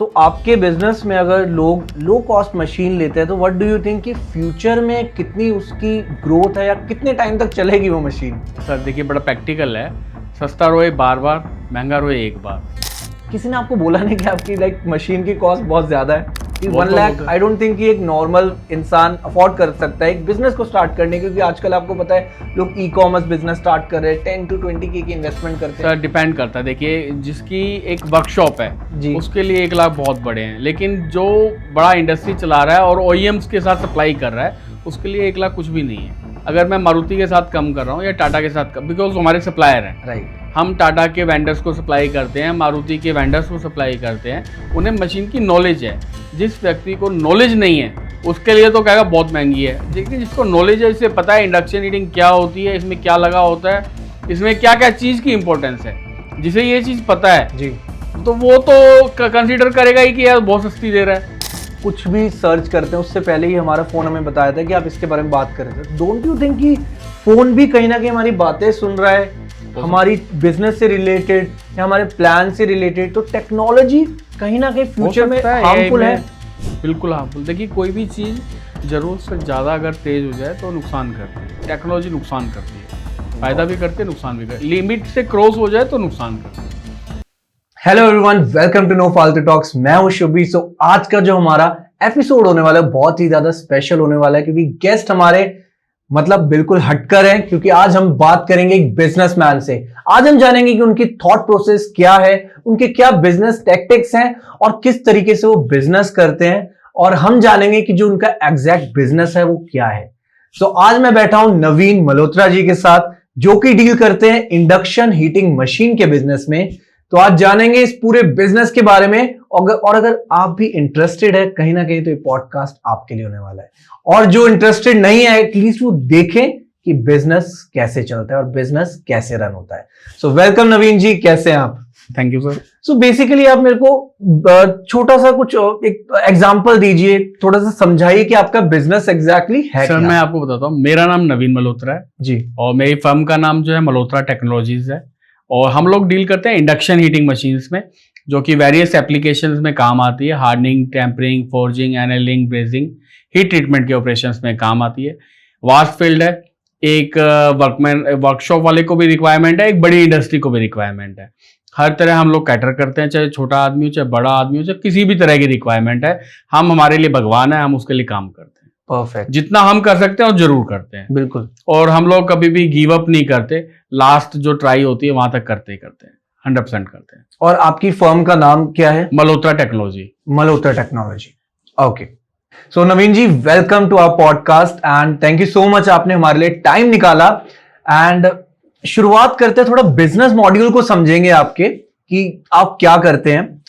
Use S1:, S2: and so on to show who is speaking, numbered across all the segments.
S1: तो आपके बिजनेस में अगर लोग लो कॉस्ट मशीन लेते हैं तो व्हाट डू यू थिंक कि फ्यूचर में कितनी उसकी ग्रोथ है या कितने टाइम तक चलेगी वो मशीन?
S2: सर देखिए बड़ा प्रैक्टिकल है। सस्ता रोए बार बार, महंगा रोए एक बार।
S1: किसी ने आपको बोला नहीं कि आपकी मशीन की कॉस्ट बहुत ज्यादा है कि
S2: वो
S1: 1
S2: तो
S1: लाख
S2: होगा।
S1: आई डोंट थिंक कि एक नॉर्मल इंसान अफोर्ड कर सकता है एक बिजनेस को स्टार्ट करने, क्योंकि आजकल आपको पता है लोग ई कॉमर्स बिजनेस स्टार्ट कर रहे हैं 10 to 20K की इन्वेस्टमेंट करते हैं।
S2: सर डिपेंड करता है। देखिए जिसकी एक वर्कशॉप है
S1: जी।
S2: उसके लिए 1 लाख बहुत बड़े हैं, लेकिन जो बड़ा इंडस्ट्री चला रहा है और OEMs के साथ सप्लाई कर रहा है उसके लिए 1 लाख कुछ भी नहीं है। अगर मैं मारुति के साथ कम कर रहा हूँ या टाटा के साथ कम, बिकॉज हमारे सप्लायर हैं।
S1: राइट।
S2: हम टाटा के वेंडर्स को सप्लाई करते हैं, मारुति के वेंडर्स को सप्लाई करते हैं, उन्हें मशीन की नॉलेज है। जिस व्यक्ति को नॉलेज नहीं है उसके लिए तो कहेगा बहुत महंगी है, लेकिन जिसको नॉलेज है, इसे पता है इंडक्शन हीटिंग क्या होती है, इसमें क्या लगा होता है, इसमें क्या क्या चीज़ की इंपॉर्टेंस है, जिसे ये चीज़ पता है
S1: जी।
S2: तो वो तो कंसीडर करेगा ही कि यार बहुत सस्ती दे रहा है।
S1: कुछ भी सर्च करते हैं उससे पहले ही हमारा फोन हमें बताया था कि आप इसके बारे में बात कर रहे थे। डोंट यू थिंक कि फोन भी कहीं ना कहीं हमारी बातें सुन रहा है, हमारी बिजनेस से रिलेटेड या हमारे प्लान से रिलेटेड? तो टेक्नोलॉजी कहीं ना कहीं फ्यूचर में हार्मफुल है।
S2: बिल्कुल हार्मफुल। देखिए कोई भी चीज़ जरूरत से ज़्यादा अगर तेज हो जाए तो नुकसान करती है। टेक्नोलॉजी नुकसान करती है, फायदा भी करती है, नुकसान भी करती है। लिमिट से क्रॉस हो जाए तो नुकसान करती है।
S1: Hello everyone, welcome to no Faltu talks. मैं हूं शुभी। सो आज का जो हमारा एपिसोड होने वाला है बहुत ही ज्यादा स्पेशल होने वाला है, क्योंकि गेस्ट हमारे बिल्कुल हटकर हैं, क्योंकि आज हम बात करेंगे एक बिजनेसमैन से। आज हम जानेंगे कि उनकी थॉट प्रोसेस क्या है, उनके क्या बिजनेस टैक्टिक्स हैं और किस तरीके से वो बिजनेस करते हैं, और हम जानेंगे कि जो उनका एग्जैक्ट बिजनेस है वो क्या है। सो आज मैं बैठा हूं नवीन मल्होत्रा जी के साथ, जो कि डील करते हैं इंडक्शन हीटिंग मशीन के बिजनेस में। तो आज जानेंगे इस पूरे बिजनेस के बारे में, और अगर आप भी इंटरेस्टेड है कहीं ना कहीं तो ये पॉडकास्ट आपके लिए होने वाला है। और जो इंटरेस्टेड नहीं है एटलीस्ट वो देखें कि बिजनेस कैसे चलता है और बिजनेस कैसे रन होता है। सो वेलकम नवीन जी, कैसे हैं आप?
S2: Thank you sir.
S1: So basically आप मेरे को छोटा सा कुछ एक एग्जांपल दीजिए, थोड़ा सा समझाइए कि आपका बिजनेस एग्जैक्टली है
S2: सर
S1: क्या?
S2: मैं आपको बताता हूँ, मेरा नाम नवीन मल्होत्रा है
S1: जी।
S2: और मेरी फर्म का नाम जो है मल्होत्रा टेक्नोलॉजीज है, और हम लोग डील करते हैं इंडक्शन हीटिंग मशीन्स में, जो कि वेरियस एप्लीकेशंस में काम आती है। Hardening, tempering, forging, annealing, brazing, heat treatment के ऑपरेशंस में काम आती है। वास्ट फील्ड है, एक वर्कशॉप वाले को भी रिक्वायरमेंट है, एक बड़ी इंडस्ट्री को भी रिक्वायरमेंट है। हर तरह हम लोग कैटर करते हैं, चाहे छोटा आदमी हो, चाहे बड़ा आदमी हो, चाहे किसी भी तरह की रिक्वायरमेंट है। हम हमारे लिए भगवान है, हम उसके लिए काम करते हैं।
S1: परफेक्ट।
S2: जितना हम कर सकते हैं और जरूर करते हैं।
S1: बिल्कुल।
S2: और हम लोग कभी भी गिव अप नहीं करते, लास्ट जो ट्राई होती है वहां तक करते ही करते हैं, 100% करते हैं।
S1: और आपकी फर्म का नाम क्या है?
S2: Malhotra technology.
S1: Malhotra technology. Okay. So Naveen ji, welcome to our podcast and thank you so much, आपने हमारे लिए टाइम निकाला। एंड शुरुआत करते हैं, थोड़ा बिजनेस मॉड्यूल को समझेंगे आपके कि आप क्या करते हैं।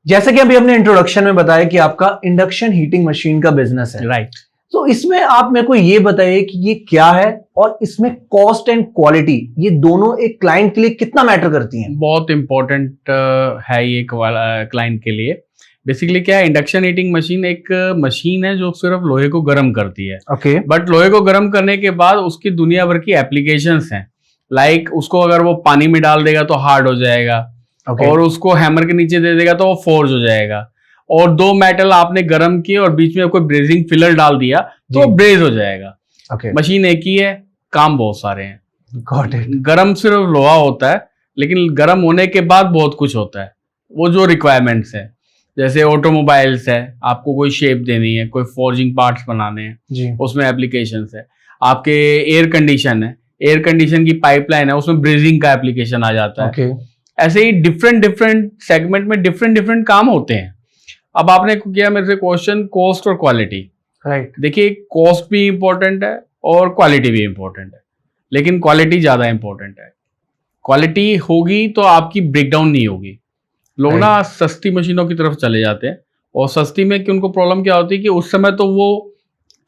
S1: जैसे कि अभी हमने इंट्रोडक्शन में बताया कि आपका इंडक्शन हीटिंग मशीन का बिजनेस है,
S2: राइट।
S1: तो इसमें आप मेरे को ये बताइए कि ये क्या है और इसमें कॉस्ट एंड क्वालिटी ये दोनों एक क्लाइंट के लिए कितना मैटर करती हैं?
S2: बहुत इंपॉर्टेंट है ये क्लाइंट के लिए। बेसिकली क्या है, इंडक्शन हीटिंग मशीन एक मशीन है जो सिर्फ लोहे को गर्म करती है।
S1: ओके।
S2: बट लोहे को गर्म करने के बाद उसकी दुनिया भर की एप्लीकेशंस हैं। लाइक उसको अगर वो पानी में डाल देगा तो हार्ड हो जाएगा, और उसको हैमर के नीचे दे देगा तो वो फोर्ज हो जाएगा, और 2 मेटल आपने गर्म किए और बीच में कोई ब्रेजिंग फिलर डाल दिया तो ब्रेज हो जाएगा।
S1: ओके।
S2: मशीन एक ही है, काम बहुत सारे हैं।
S1: Got it.
S2: गर्म सिर्फ लोहा होता है, लेकिन गर्म होने के बाद बहुत कुछ होता है। वो जो रिक्वायरमेंट्स है, जैसे ऑटोमोबाइल्स है, आपको कोई शेप देनी है, कोई फोर्जिंग पार्ट्स बनाने हैं
S1: जी।
S2: उसमें एप्लीकेशंस है। आपके एयर कंडीशन है, एयर कंडीशन की पाइपलाइन है, उसमें ब्रेजिंग का एप्लीकेशन आ जाता है।
S1: ओके।
S2: ऐसे ही डिफरेंट सेगमेंट में डिफरेंट काम होते हैं। अब आपने किया मेरे से क्वेश्चन कॉस्ट और क्वालिटी।
S1: राइट।
S2: देखिए कॉस्ट भी इंपॉर्टेंट है और क्वालिटी भी इंपॉर्टेंट है, लेकिन क्वालिटी ज्यादा इंपॉर्टेंट है। क्वालिटी होगी तो आपकी ब्रेकडाउन नहीं होगी। लोग ना सस्ती मशीनों की तरफ चले जाते हैं, और सस्ती में कि उनको प्रॉब्लम क्या होती है कि उस समय तो वो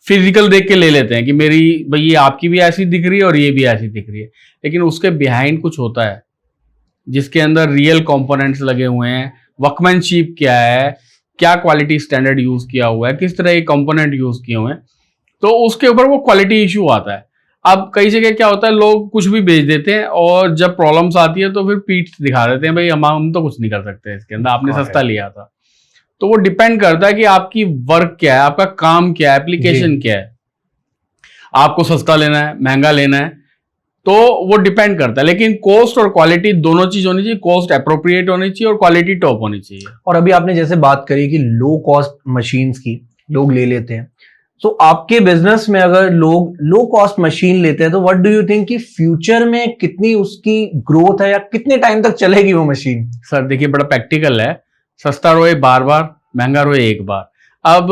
S2: फिजिकल देख के ले लेते हैं कि मेरी भाई ये आपकी भी ऐसी दिख रही है और ये भी ऐसी दिख रही है, लेकिन उसके बिहाइंड कुछ होता है जिसके अंदर रियल कंपोनेंट्स लगे हुए हैं। वर्कमैनशिप क्या है, क्या क्वालिटी स्टैंडर्ड यूज किया हुआ है, किस तरह के कंपोनेंट यूज किए हुए हैं, तो उसके ऊपर वो क्वालिटी इशू आता है। अब कई जगह क्या होता है, लोग कुछ भी बेच देते हैं और जब प्रॉब्लम्स आती है तो फिर पीठ दिखा देते हैं, भाई हम तो कुछ नहीं कर सकते इसके अंदर, आपने सस्ता लिया था। तो वो डिपेंड करता है कि आपकी वर्क क्या है, आपका काम क्या है, एप्लीकेशन क्या है। आपको सस्ता लेना है, महंगा लेना है, तो वो डिपेंड करता है। लेकिन कॉस्ट और क्वालिटी दोनों चीज होनी चाहिए। कॉस्ट अप्रोप्रिएट होनी चाहिए और क्वालिटी टॉप होनी चाहिए।
S1: और अभी आपने जैसे बात करी कि लो कॉस्ट मशीन्स की लोग ले लेते हैं, तो आपके बिजनेस में अगर लोग लो कॉस्ट मशीन लेते हैं तो व्हाट डू यू थिंक कि फ्यूचर में कितनी उसकी ग्रोथ है या कितने टाइम तक चलेगी वो मशीन?
S2: सर देखिए, बड़ा प्रैक्टिकल है। सस्ता रोए बार बार, महंगा रोए एक बार। अब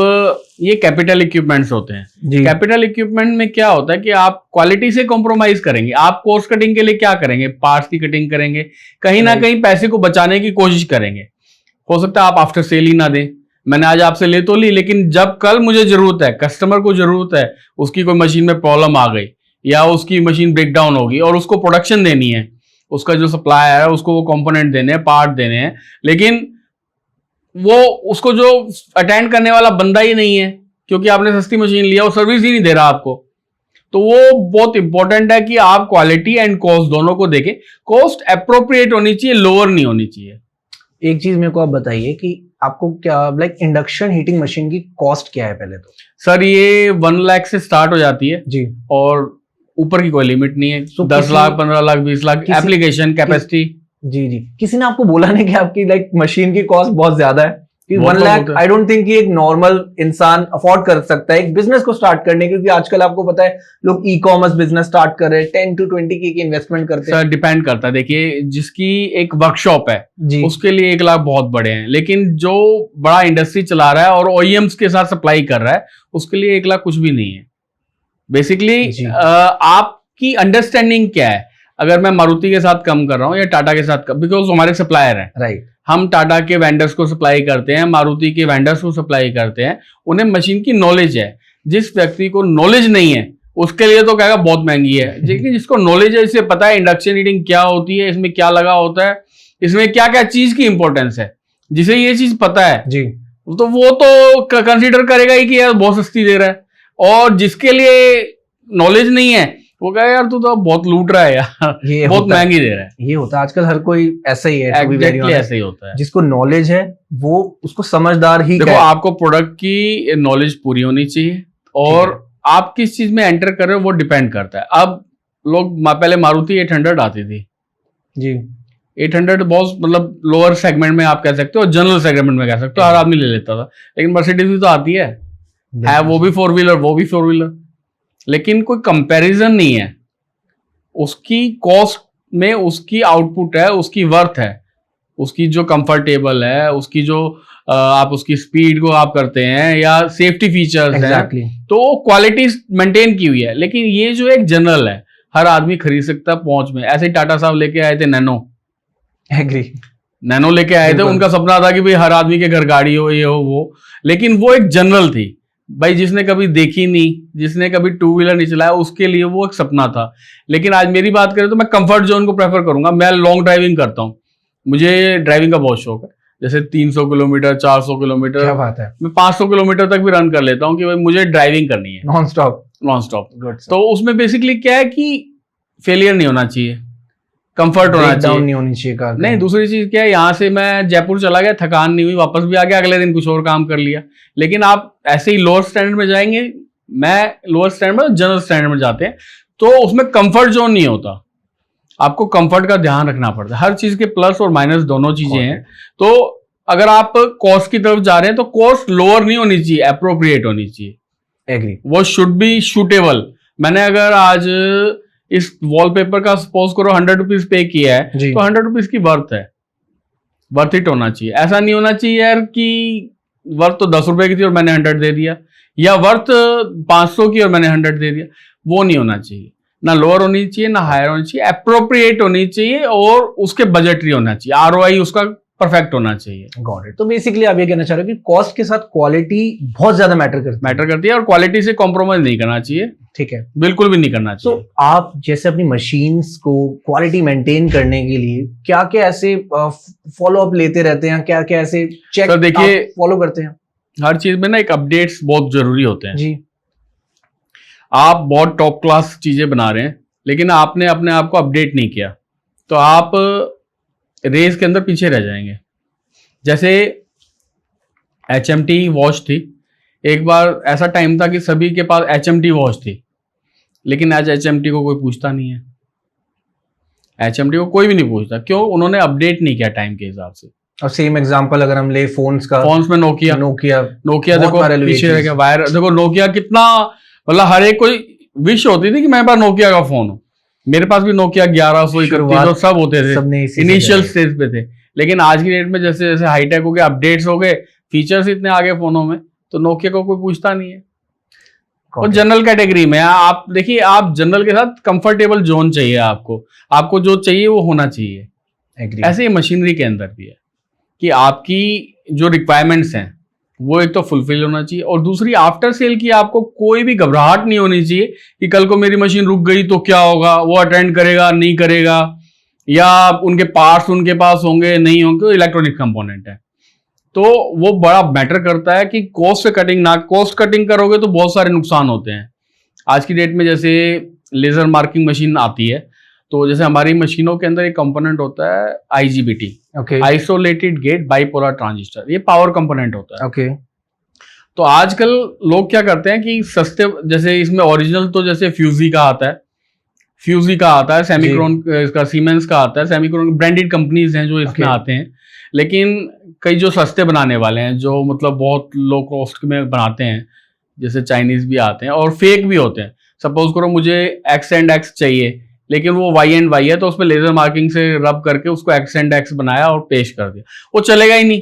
S2: ये कैपिटल इक्विपमेंट्स होते हैं।
S1: जी।
S2: कैपिटल इक्विपमेंट में क्या होता है कि आप क्वालिटी से कॉम्प्रोमाइज करेंगे। आप कॉस्ट कटिंग के लिए क्या करेंगे? पार्ट्स की कटिंग करेंगे, कहीं ना कहीं पैसे को बचाने की कोशिश करेंगे। हो सकता है आप आफ्टर सेल ही ना दें। मैंने आज आपसे ले तो ली, लेकिन जब कल मुझे जरूरत है, कस्टमर को जरूरत है, उसकी कोई मशीन में प्रॉब्लम आ गई या उसकी मशीन ब्रेक डाउन होगी और उसको प्रोडक्शन देनी है, उसका जो सप्लायर है उसको वो कंपोनेंट देने हैं, पार्ट देने हैं, लेकिन वो उसको जो अटेंड करने वाला बंदा ही नहीं है क्योंकि आपने सस्ती मशीन लिया, वो सर्विस ही नहीं दे रहा आपको। तो वो बहुत इंपॉर्टेंट है कि आप क्वालिटी एंड कॉस्ट दोनों को देखें। कॉस्ट अप्रोप्रिएट होनी चाहिए, लोअर नहीं होनी चाहिए।
S1: एक चीज मेरे को आप बताइए कि आपको क्या लाइक इंडक्शन हीटिंग मशीन की कॉस्ट क्या है पहले तो?
S2: सर ये 1 लाख से स्टार्ट हो जाती है
S1: जी।
S2: और ऊपर की कोई लिमिट नहीं है।
S1: So
S2: 10 lakh, 15 lakh, 20 lakh application capacity.
S1: जी जी। किसी ने आपको बोला नहीं कि आपकी लाइक मशीन की कॉस्ट बहुत ज्यादा है? कि
S2: बहुत
S1: 1 लाख
S2: बहुत है।
S1: आई डोंट थिंक कि एक नॉर्मल इंसान अफोर्ड कर सकता है एक बिजनेस को स्टार्ट करने, क्योंकि आजकल आपको पता है लोग ई कॉमर्स बिजनेस स्टार्ट कर रहे हैं, 10 to 20 की इन्वेस्टमेंट करते हैं।
S2: सर डिपेंड करता है। देखिए, जिसकी एक वर्कशॉप है
S1: जी।
S2: उसके लिए 1 लाख बहुत बड़े हैं, लेकिन जो बड़ा इंडस्ट्री चला रहा है और ओईएम्स के साथ सप्लाई कर रहा है उसके लिए 1 लाख कुछ भी नहीं है। बेसिकली
S1: जी।
S2: आपकी अंडरस्टैंडिंग क्या है। अगर मैं मारुति के साथ कम कर रहा हूँ या टाटा के साथ, बिकॉज हमारे सप्लायर हैं,
S1: राइट।
S2: हम टाटा के वेंडर्स को सप्लाई करते हैं, मारुति के वेंडर्स को सप्लाई करते हैं, उन्हें मशीन की नॉलेज है। जिस व्यक्ति को नॉलेज नहीं है उसके लिए तो कहेगा बहुत महंगी है, लेकिन जिसको नॉलेज है, इसे पता है इंडक्शन हीटिंग क्या होती है, इसमें क्या लगा होता है, इसमें क्या क्या चीज की इंपॉर्टेंस है, जिसे ये चीज पता है
S1: जी।
S2: तो वो तो कंसीडर करेगा ही कि यार बहुत सस्ती दे रहा है। और जिसके लिए नॉलेज नहीं है वो कहेगा यार तू तो बहुत लूट रहा है यार,
S1: ये
S2: बहुत
S1: होता है।
S2: महंगी दे रहा है।
S1: ये होता है आजकल, हर कोई ऐसा ही है to be very
S2: exactly
S1: honest।
S2: ऐसे ही होता है।
S1: जिसको नॉलेज है वो उसको समझदार ही
S2: देखो,
S1: कहे।
S2: आपको प्रोडक्ट की नॉलेज पूरी होनी चाहिए और आप किस चीज में एंटर कर रहे हो वो डिपेंड करता है। अब लोग पहले मारुति 800 आती थी।
S1: जी।
S2: 800 बहुत मतलब लोअर सेगमेंट में आप कह सकते हो, जनरल सेगमेंट में कह सकते हो, हर आदमी ले लेता था। लेकिन मर्सिडीज भी तो आती है वो भी 4 व्हीलर, वो भी 4 व्हीलर, लेकिन कोई कंपैरिजन नहीं है। उसकी कॉस्ट में उसकी आउटपुट है, उसकी वर्थ है, उसकी जो कंफर्टेबल है, उसकी जो आप उसकी स्पीड को आप करते हैं या सेफ्टी फीचर्स
S1: Exactly।
S2: हैं, तो क्वालिटी मेंटेन की हुई है। लेकिन ये जो एक जनरल है, हर आदमी खरीद सकता है पहुंच में। ऐसे ही टाटा साहब लेके आए थे
S1: एग्री।
S2: नैनो लेके आए थे।
S1: बिल्कुल।
S2: उनका सपना था कि भाई हर आदमी के घर गाड़ी हो, ये हो वो, लेकिन वो एक जनरल थी भाई, जिसने कभी देखी नहीं, जिसने कभी 2 व्हीलर नहीं चलाया, उसके लिए वो एक सपना था। लेकिन आज मेरी बात करें तो मैं कंफर्ट जोन को प्रेफर करूंगा। मैं लॉन्ग ड्राइविंग करता हूँ, मुझे ड्राइविंग का बहुत शौक है। जैसे 300 किलोमीटर, 400 किलोमीटर,
S1: क्या बात है।
S2: मैं 500 किलोमीटर तक भी रन कर लेता हूँ कि भाई मुझे ड्राइविंग करनी है
S1: non stop.
S2: Non stop.
S1: Good.
S2: तो उसमें बेसिकली क्या है कि फेलियर नहीं होना चाहिए, कंफर्ट होना
S1: डाउन
S2: चाहिए।
S1: नहीं होनी चाहिए कार।
S2: नहीं, दूसरी चीज क्या है, यहाँ से मैं जयपुर चला गया, थकान नहीं हुई, वापस भी आ गया, अगले दिन कुछ और काम कर लिया। लेकिन आप ऐसे ही लोअर स्टैंडर्ड में जाएंगे, मैं लोअर स्टैंडर्ड में, जनरल स्टैंडर्ड में जाते हैं, तो उसमें कंफर्ट जोन नहीं होता। आपको कंफर्ट का ध्यान रखना पड़ता है। हर चीज के प्लस और माइनस दोनों चीजें हैं। तो अगर आप कॉस्ट की तरफ जा रहे हैं तो कॉस्ट लोअर नहीं होनी चाहिए, अप्रोप्रिएट होनी चाहिए।
S1: एग्री।
S2: वो शुड बी शूटेबल। मैंने अगर आज इस वॉलपेपर का सपोज करो 100 रुपीज पे किया है,
S1: जी।
S2: तो 100 रुपीज की वर्थ है, वर्थ इट होना चाहिए। ऐसा नहीं होना चाहिए यार कि वर्थ तो 10 रुपए की थी और मैंने 100 दे दिया, या वर्थ 500 की और मैंने 100 दे दिया। वो नहीं होना चाहिए। ना लोअर होनी चाहिए ना हायर होनी चाहिए, अप्रोप्रिएट होनी चाहिए और उसके बजटरी होना चाहिए, आरओआई उसका परफेक्ट होना चाहिए।
S1: Got it. तो बेसिकली आप ये कहना चाह रहे हो कि कॉस्ट के साथ क्वालिटी बहुत ज्यादा मैटर करती
S2: है और क्वालिटी से कॉम्प्रोमाइज नहीं करना चाहिए।
S1: ठीक है।
S2: बिल्कुल भी नहीं करना
S1: तो
S2: चाहिए।
S1: आप जैसे अपनी मशीन्स को क्वालिटी मेंटेन करने के लिए क्या क्या ऐसे फॉलो अप लेते रहते हैं, क्या क्या ऐसे चेक
S2: सर देखिए,
S1: फॉलो करते हैं?
S2: हर चीज में ना एक अपडेट्स बहुत जरूरी होते हैं।
S1: जी।
S2: आप बहुत टॉप क्लास चीजें बना रहे हैं लेकिन आपने अपने आप को अपडेट नहीं किया तो आप रेस के अंदर पीछे रह जाएंगे। जैसे HMT वॉच थी। एक बार ऐसा टाइम था कि सभी के पास HMT वॉच थी, लेकिन आज HMT को कोई पूछता नहीं है। HMT को कोई भी नहीं पूछता, क्यों? उन्होंने अपडेट नहीं किया टाइम के हिसाब से।
S1: और सेम एग्जांपल अगर हम ले फोन्स का,
S2: फोन्स में नोकिया
S1: बहुत
S2: देखो
S1: viral हुई
S2: पीछे
S1: चीज।
S2: रह गया वायर। देखो नोकिया कितना, मतलब हर एक कोई विश होती थी कि मेरे पास नोकिया का फोन हो। मेरे पास भी नोकिया 1100 3100 सब होते थे,
S1: सबने इसी से
S2: इनिशियल
S1: किया।
S2: स्टेज पे थे। लेकिन आज की डेट में जैसे जैसे हाईटेक हो गया, अपडेट्स हो गए, फीचर्स इतने आ गए फोनों में, तो नोकिया को कोई पूछता नहीं है। और जनरल कैटेगरी में आप देखिए, आप जनरल के साथ कंफर्टेबल जोन चाहिए आपको जो चाहिए वो होना चाहिए।
S1: Agree.
S2: ऐसे ही मशीनरी के अंदर भी है कि आपकी जो रिक्वायरमेंट्स हैं वो एक तो फुलफिल होना चाहिए, और दूसरी आफ्टर सेल की आपको कोई भी घबराहट नहीं होनी चाहिए कि कल को मेरी मशीन रुक गई तो क्या होगा, वो अटेंड करेगा नहीं करेगा, या उनके पार्ट्स उनके पास होंगे नहीं होंगे। इलेक्ट्रॉनिक कंपोनेंट है तो वो बड़ा मैटर करता है कि कॉस्ट कटिंग करोगे तो बहुत सारे नुकसान होते हैं। आज की डेट में जैसे लेजर मार्किंग मशीन आती है, तो जैसे हमारी मशीनों के अंदर एक कंपोनेंट होता है IGBT, isolated gate bipolar transistor. ये पावर कंपोनेंट होता है। तो आजकल लोग क्या करते हैं कि सस्ते, जैसे इसमें ओरिजिनल तो जैसे फ्यूजी का आता है, सेमिक्रॉन इसका, सीमेंस का आता है, सेमिक्रॉन ब्रांडेड कंपनीज हैं जो इसमें आते हैं। लेकिन कई जो सस्ते बनाने वाले हैं, जो मतलब बहुत लो कॉस्ट में बनाते हैं, जैसे चाइनीज भी आते हैं और फेक भी होते हैं। सपोज करो मुझे X चाहिए, लेकिन वो Y है, तो उस पर लेजर मार्किंग से रब करके उसको X बनाया और पेश कर दिया, वो चलेगा ही नहीं।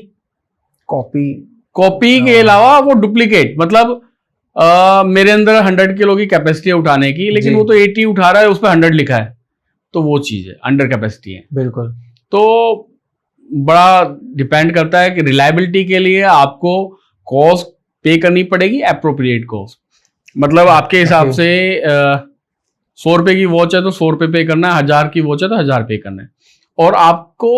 S2: कॉपी के अलावा वो डुप्लीकेट, मतलब मेरे अंदर 100 किलो की कैपेसिटी है उठाने की, लेकिन वो तो 80 उठा रहा है, उस पर 100 लिखा है, तो वो चीज है, अंडर कैपेसिटी है।
S1: बिल्कुल।
S2: तो बड़ा डिपेंड करता है कि रिलायबिलिटी के लिए आपको कॉस्ट पे करनी पड़ेगी, एप्रोप्रिएट कॉस्ट। मतलब आपके हिसाब से 100 रुपए की वॉच है तो 100 रुपए पे करना है, 1000 की वॉच है तो 1000 पे करना है। और आपको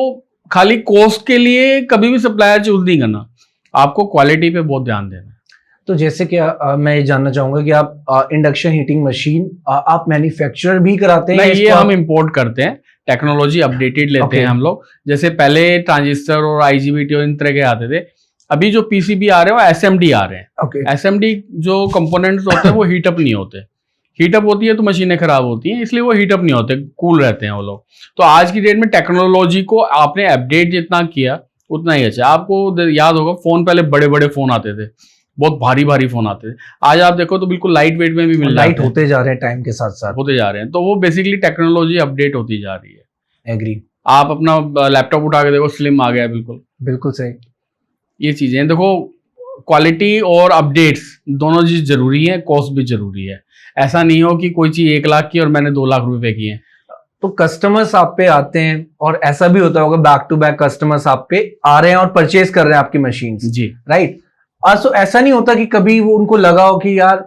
S2: खाली कॉस्ट के लिए कभी भी सप्लायर चूज नहीं करना, आपको क्वालिटी पे बहुत ध्यान देना है।
S1: तो जैसे कि मैं ये जानना चाहूंगा कि आप इंडक्शन हीटिंग मशीन आप मैन्युफैक्चरर भी कराते हैं?
S2: नहीं, ये हम इंपोर्ट करते हैं, टेक्नोलॉजी अपडेटेड लेते हैं हम लोग। जैसे पहले ट्रांजिस्टर और IGBT और इन तरह के आते थे, अभी जो PCB आ रहे हैं वो SMD आ रहे हैं। SMD जो कंपोनेंट्स होते हैं वो हीटअप नहीं होते, हीटअप होती है तो मशीनें खराब होती हैं, इसलिए वो हीटअप नहीं होते, कूल रहते हैं वो लोग। तो आज की डेट में टेक्नोलॉजी को आपने अपडेट जितना किया उतना ही अच्छा। आपको याद होगा फोन, पहले बड़े बड़े फोन आते थे, बहुत भारी भारी फोन आते थे। आज आप देखो तो बिल्कुल लाइट वेट में भी मिल
S1: लाइट होते जा रहे हैं, टाइम के साथ साथ
S2: होते जा रहे हैं। तो वो बेसिकली टेक्नोलॉजी अपडेट होती जा रही है।
S1: एग्री।
S2: आप अपना लैपटॉप उठा के देखो, स्लिम आ गया, बिल्कुल
S1: सही।
S2: ये चीजें देखो, क्वालिटी और अपडेट्स दोनों चीज जरूरी है, कॉस्ट भी जरूरी है। ऐसा नहीं हो कि कोई चीज 1 लाख की और मैंने 2 लाख रुपए की है।
S1: तो कस्टमर्स आप पे आते हैं, और ऐसा भी होता होगा बैक टू बैक कस्टमर्स आप पे आ रहे हैं और परचेज कर रहे हैं आपकी मशीन
S2: जी,
S1: राइट। सो ऐसा नहीं होता कि कभी वो उनको लगा हो कि यार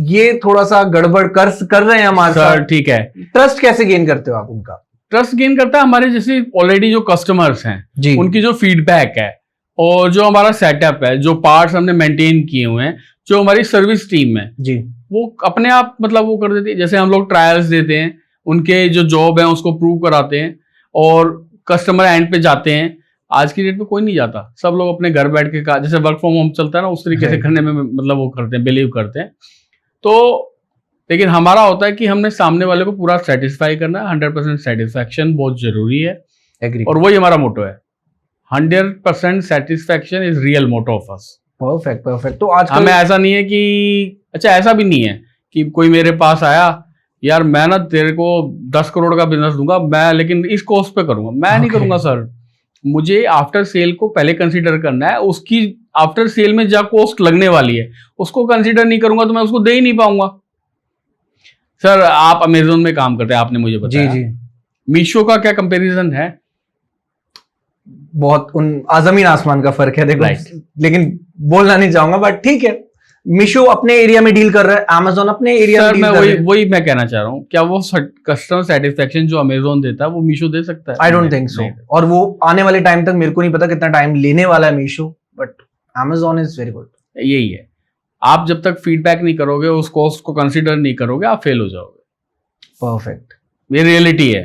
S1: ये थोड़ा सा गड़बड़ कर रहे हैं हमारे साथ?
S2: ठीक है।
S1: ट्रस्ट कैसे गेन करते हो आप उनका?
S2: ट्रस्ट गेन करता है हमारे जैसे ऑलरेडी जो कस्टमर्स हैं
S1: जी,
S2: उनकी जो फीडबैक है, और जो हमारा सेटअप है, जो पार्ट्स हमने मेंटेन किए हुए हैं, जो हमारी सर्विस टीम है
S1: जी,
S2: वो अपने आप मतलब वो कर देती है। जैसे हम लोग ट्रायल्स देते हैं, उनके जो जॉब है उसको प्रूव कराते हैं, और कस्टमर एंड पे जाते हैं। आज की डेट में कोई नहीं जाता, सब लोग अपने घर बैठ के जैसे वर्क फ्रॉम होम चलता है ना, उस तरीके से करने में मतलब वो करते हैं, बिलीव करते हैं। तो लेकिन हमारा होता है कि हमने सामने वाले को पूरा सेटिस्फाई करना है, 100% सेटिस्फैक्शन बहुत जरूरी है।
S1: एग्री।
S2: और वही हमारा मोटो है, 100% satisfaction is real motto of us.
S1: Perfect. तो आज
S2: हमें ऐसा नहीं है कि, अच्छा ऐसा भी नहीं है कि कोई मेरे पास आया, यार मैं ना तेरे को 10 करोड़ का बिजनेस दूंगा मैं, लेकिन इस कॉस्ट पे करूंगा। मैं नहीं करूंगा सर, मुझे आफ्टर सेल को पहले कंसीडर करना है, उसकी आफ्टर सेल में जो कॉस्ट लगने वाली है उसको कंसीडर नहीं करूंगा तो मैं उसको दे ही नहीं पाऊंगा। सर आप अमेजोन में काम करते हैं, आपने मुझे बताया।
S1: जी।
S2: मीशो का क्या कंपैरिजन है?
S1: बहुत जमीन आसमान का फर्क है देखो, लेकिन बोलना नहीं चाहूंगा, बट ठीक है। मीशो अपने एरिया में डील कर रहा है, अमेजोन अपने एरिया में डील कर रहा है।
S2: वही मैं कहना चाह रहा हूँ, क्या वो कस्टमर सेटिस्फेक्शन जो अमेजोन देता है वो मीशो दे सकता है?
S1: I don't think so. और वो आने वाले टाइम तक मेरे को नहीं पता कितना टाइम लेने वाला है Meesho, but Amazon is very good.
S2: यही है, आप जब तक फीडबैक नहीं करोगे, उस कॉस्ट को कंसीडर नहीं करोगे, आप फेल हो जाओगे।
S1: परफेक्ट,
S2: ये रियलिटी है।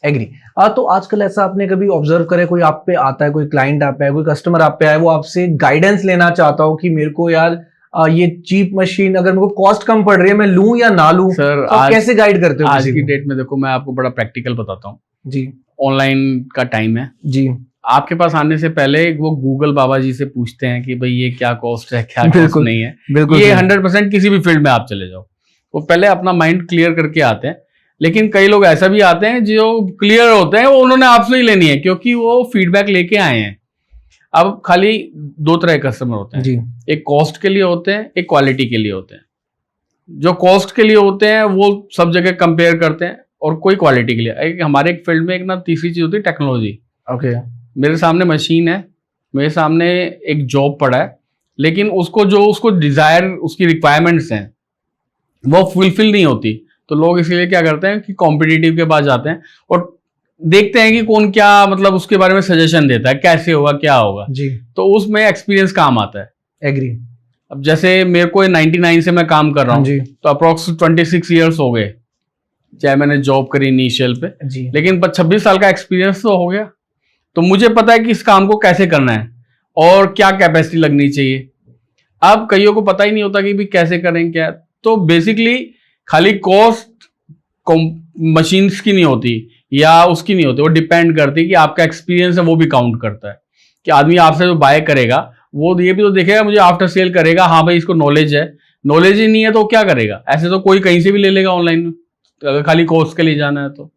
S1: एग्री। तो आजकल ऐसा आपने कभी ऑब्जर्व करे, कोई आप पे आता है, कोई क्लाइंट आप पे है, कोई कस्टमर आप पे आए, वो आपसे गाइडेंस लेना चाहता हो कि मेरे को यार ये चीप मशीन अगर मेरे को कॉस्ट कम पड़ रही है, मैं लूं या ना लूं,
S2: सर
S1: तो आप कैसे गाइड करते हो
S2: आज
S1: किसी
S2: की
S1: को?
S2: डेट में देखो, मैं आपको बड़ा प्रैक्टिकल बताता हूँ।
S1: जी
S2: ऑनलाइन का टाइम है।
S1: जी
S2: आपके पास आने से पहले वो गूगल बाबा जी से पूछते हैं कि भाई ये क्या कॉस्ट है, क्या कॉस्ट
S1: बिल्कुल,
S2: नहीं है।
S1: बिल्कुल
S2: ये
S1: सही।
S2: 100% किसी भी फील्ड में आप चले जाओ, वो पहले अपना माइंड क्लियर करके आते हैं। लेकिन कई लोग ऐसा भी आते हैं जो क्लियर होते हैं, वो उन्होंने आपसे ही लेनी है क्योंकि वो फीडबैक लेके आए हैं। अब खाली दो तरह के कस्टमर होते हैं,
S1: जी
S2: एक कॉस्ट के लिए होते हैं, एक क्वालिटी के लिए होते हैं। जो कॉस्ट के लिए होते हैं वो सब जगह कंपेयर करते हैं, और कोई क्वालिटी के लिए। हमारे एक फील्ड में एक ना तीसरी चीज होती है टेक्नोलॉजी।
S1: ओके।
S2: मेरे सामने मशीन है, मेरे सामने एक जॉब पड़ा है, लेकिन उसको डिजायर, उसकी रिक्वायरमेंट्स हैं, वो फुलफिल नहीं होती। तो लोग इसीलिए क्या करते हैं कि कॉम्पिटिटिव के पास जाते हैं और देखते हैं कि कौन क्या मतलब उसके बारे में सजेशन देता है, कैसे होगा, क्या होगा।
S1: जी
S2: तो उसमें एक्सपीरियंस काम आता है।
S1: एग्री।
S2: अब जैसे मेरे को 99 से मैं काम कर रहा
S1: हाँ
S2: हूँ,
S1: जी
S2: तो अप्रोक्स 26 ईयर्स हो गए, चाहे मैंने जॉब करी इनिशियल पे,
S1: जी
S2: लेकिन 26 साल का एक्सपीरियंस तो हो गया। तो मुझे पता है कि इस काम को कैसे करना है और क्या कैपेसिटी लगनी चाहिए। अब कईयों को पता ही नहीं होता कि भी कैसे करें क्या। तो बेसिकली खाली कॉस्ट मशीन्स की नहीं होती या उसकी नहीं होती, वो डिपेंड करती है कि आपका एक्सपीरियंस है, वो भी काउंट करता है। कि आदमी आपसे जो बाय करेगा वो ये भी तो देखेगा, मुझे आफ्टर सेल करेगा, हाँ भाई इसको नॉलेज है। नॉलेज ही नहीं है तो क्या करेगा? ऐसे तो कोई कहीं से भी ले लेगा ऑनलाइन में, अगर खाली कॉस्ट के लिए जाना है तो।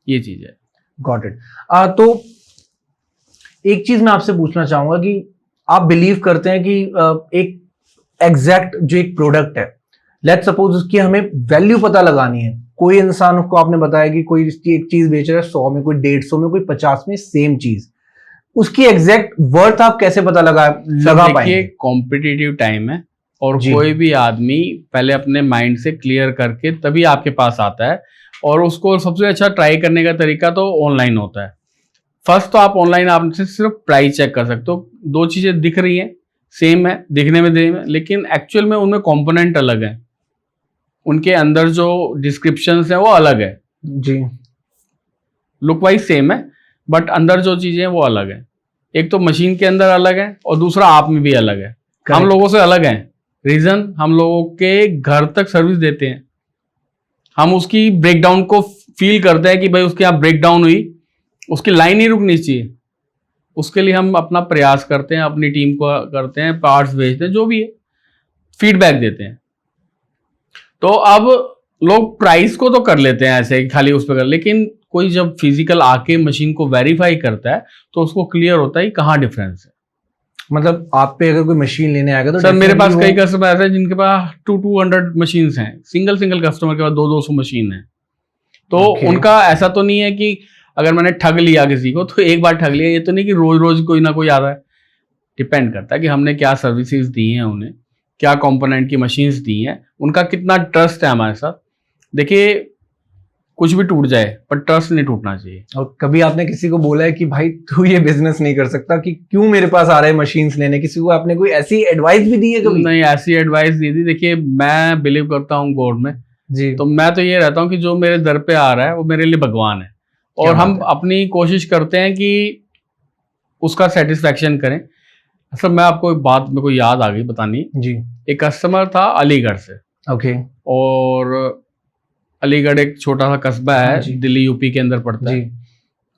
S2: ये चीज है।
S1: Got it. तो एक चीज मैं आपसे पूछना चाहूंगा कि आप बिलीव करते हैं कि एक एग्जैक्ट जो एक प्रोडक्ट है, लेट्स सपोज उसकी हमें वैल्यू पता लगानी है। कोई इंसान को आपने बताया कि कोई इसकी एक चीज बेच रहा है 100 में, कोई 150 में, कोई 50 में, सेम चीज, उसकी एग्जैक्ट वर्थ आप कैसे पता लगा पाएंगे?
S2: कॉम्पिटिटिव टाइम है और
S1: जी।
S2: कोई भी आदमी पहले अपने माइंड से क्लियर करके तभी आपके पास आता है। और उसको सबसे अच्छा ट्राई करने का तरीका तो ऑनलाइन होता है। फर्स्ट तो आप ऑनलाइन आपसे सिर्फ प्राइस चेक कर सकते हो। दो चीजें दिख रही हैं, सेम है, दिखने में सेम है, लेकिन एक्चुअल में उनमें कंपोनेंट अलग है, उनके अंदर जो डिस्क्रिप्शंस है वो अलग है।
S1: जी
S2: लुक वाइज सेम है, बट अंदर जो चीजें हैं वो अलग है। एक तो मशीन के अंदर अलग है और दूसरा आप में भी अलग है। हम लोगों से अलग हैं। रीजन, हम लोगों के घर तक सर्विस देते हैं, हम उसकी ब्रेकडाउन को फील करते हैं कि भाई उसके यहाँ ब्रेकडाउन हुई, उसकी लाइन ही रुकनी चाहिए। उसके लिए हम अपना प्रयास करते हैं, अपनी टीम को करते हैं, पार्ट्स भेजते हैं, जो भी है फीडबैक देते हैं। तो अब लोग प्राइस को तो कर लेते हैं ऐसे खाली उस पर कर, लेकिन कोई जब फिजिकल आके मशीन को वेरीफाई करता है तो उसको क्लियर होता है कहाँ डिफरेंस है।
S1: मतलब आप पे अगर कोई मशीन लेने आएगा तो
S2: सर मेरे पास
S1: definitely
S2: कई कस्टमर ऐसे हैं जिनके पास 200 मशीन्स हैं, सिंगल कस्टमर के पास 200 मशीन है। तो
S1: Okay.
S2: उनका ऐसा तो नहीं है कि अगर मैंने ठग लिया किसी को तो एक बार ठग लिया, ये तो नहीं कि रोज रोज कोई ना कोई आ रहा है। डिपेंड करता है कि हमने क्या सर्विसेज दी हैं उन्हें, क्या कंपोनेंट की मशीन्स दी हैं, उनका कितना ट्रस्ट है हमारे साथ। देखिए कुछ भी टूट जाए पर ट्रस्ट नहीं टूटना चाहिए।
S1: और कभी आपने किसी को बोला है कि भाई तू ये बिजनेस नहीं कर सकता, कि क्यों मेरे पास आ रहे हैं मशीन्स लेने? किसी को आपने कोई ऐसी एडवाइस भी दी है कभी?
S2: नहीं, ऐसी एडवाइस नहीं दी। देखिए मैं बिलीव करता हूँ गॉड में,
S1: जी
S2: तो मैं तो ये रहता हूँ कि जो मेरे दर पे आ रहा है वो मेरे लिए भगवान है। और हम अपनी कोशिश करते हैं कि उसका सेटिस्फेक्शन करें। असल मैं आपको एक बात मेरे को याद आ गई बतानी।
S1: जी
S2: एक कस्टमर था अलीगढ़ से,
S1: ओके
S2: और अलीगढ़ एक छोटा सा कस्बा
S1: हाँ
S2: है,
S1: जी।
S2: दिल्ली यूपी के अंदर पड़ता
S1: जी
S2: है।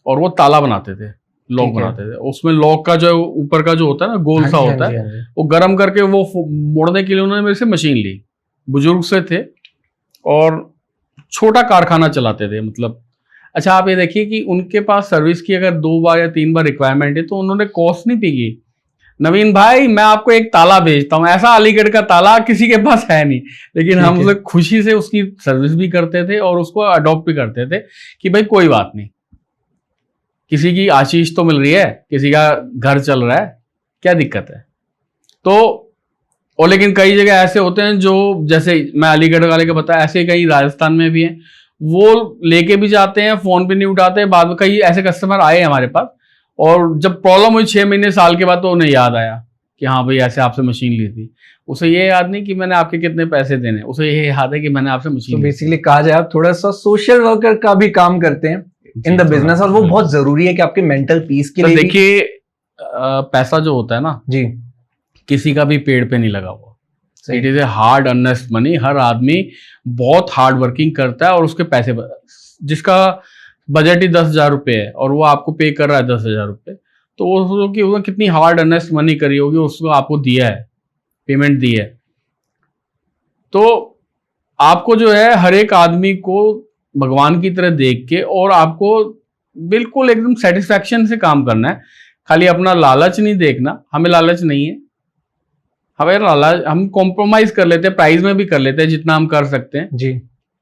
S2: और वो ताला बनाते थे, लॉक
S1: ठीक है।
S2: बनाते थे। उसमें लॉक का जो ऊपर का जो होता है ना, गोल
S1: हाँ
S2: सा
S1: जी,
S2: होता
S1: हाँ जी,
S2: है,
S1: हाँ जी।
S2: वो गर्म करके वो मोड़ने के लिए उन्होंने मेरे से मशीन ली। बुजुर्ग से थे और छोटा कारखाना चलाते थे मतलब। अच्छा आप ये देखिए कि उनके पास सर्विस की अगर 2 बार या 3 बार रिक्वायरमेंट है तो उन्होंने कॉस्ट नहीं पी की। नवीन भाई मैं आपको एक ताला भेजता हूँ, ऐसा अलीगढ़ का ताला किसी के पास है नहीं, लेकिन हम
S1: ठीक है।
S2: उसे खुशी से उसकी सर्विस भी करते थे और उसको अडॉप्ट भी करते थे कि भाई कोई बात नहीं, किसी की आशीष तो मिल रही है, किसी का घर चल रहा है, क्या दिक्कत है। तो और लेकिन कई जगह ऐसे होते हैं जो, जैसे मैं अलीगढ़ वाले का बताया, ऐसे कई राजस्थान में भी हैं, वो लेके भी जाते हैं, फोन पे नहीं उठाते। बाद में कई ऐसे कस्टमर आए हमारे पास, और जब प्रॉब्लम हुई 6 महीने साल के बाद तो उन्हें याद आया कि हाँ भाई ऐसे आपसे मशीन ली थी। उसे ये याद नहीं कि मैंने आपके कितने पैसे देने, उसे ये याद है कि मैंने आपसे
S1: तो
S2: मशीन ली थी।
S1: बेसिकली कहा जाए आप थोड़ा सा सोशल वर्कर का भी काम करते हैं। इन द बिजनेस, और वो बहुत जरूरी है कि आपके मेंटल पीस के
S2: तो
S1: लिए
S2: देखिए पैसा जो होता है ना
S1: जी
S2: किसी का भी पेड़ पे नहीं लगा हुआ, it is a hard earned money. हर आदमी बहुत हार्ड वर्किंग करता है और उसके पैसे, जिसका बजट ही 10,000 रुपये है और वो आपको पे कर रहा है 10,000 रुपये, तो उसने कितनी हार्ड अर्नेस्ट मनी करी होगी, उसको आपको दिया है, पेमेंट दी है। तो आपको जो है हर एक आदमी को भगवान की तरह देख के और आपको बिल्कुल एकदम सेटिस्फैक्शन से काम करना है। खाली अपना लालच नहीं देखना, हमें लालच नहीं है, हमें लालच, हम कॉम्प्रोमाइज कर लेते हैं, प्राइस में भी कर लेते हैं जितना हम कर सकते हैं
S1: जी,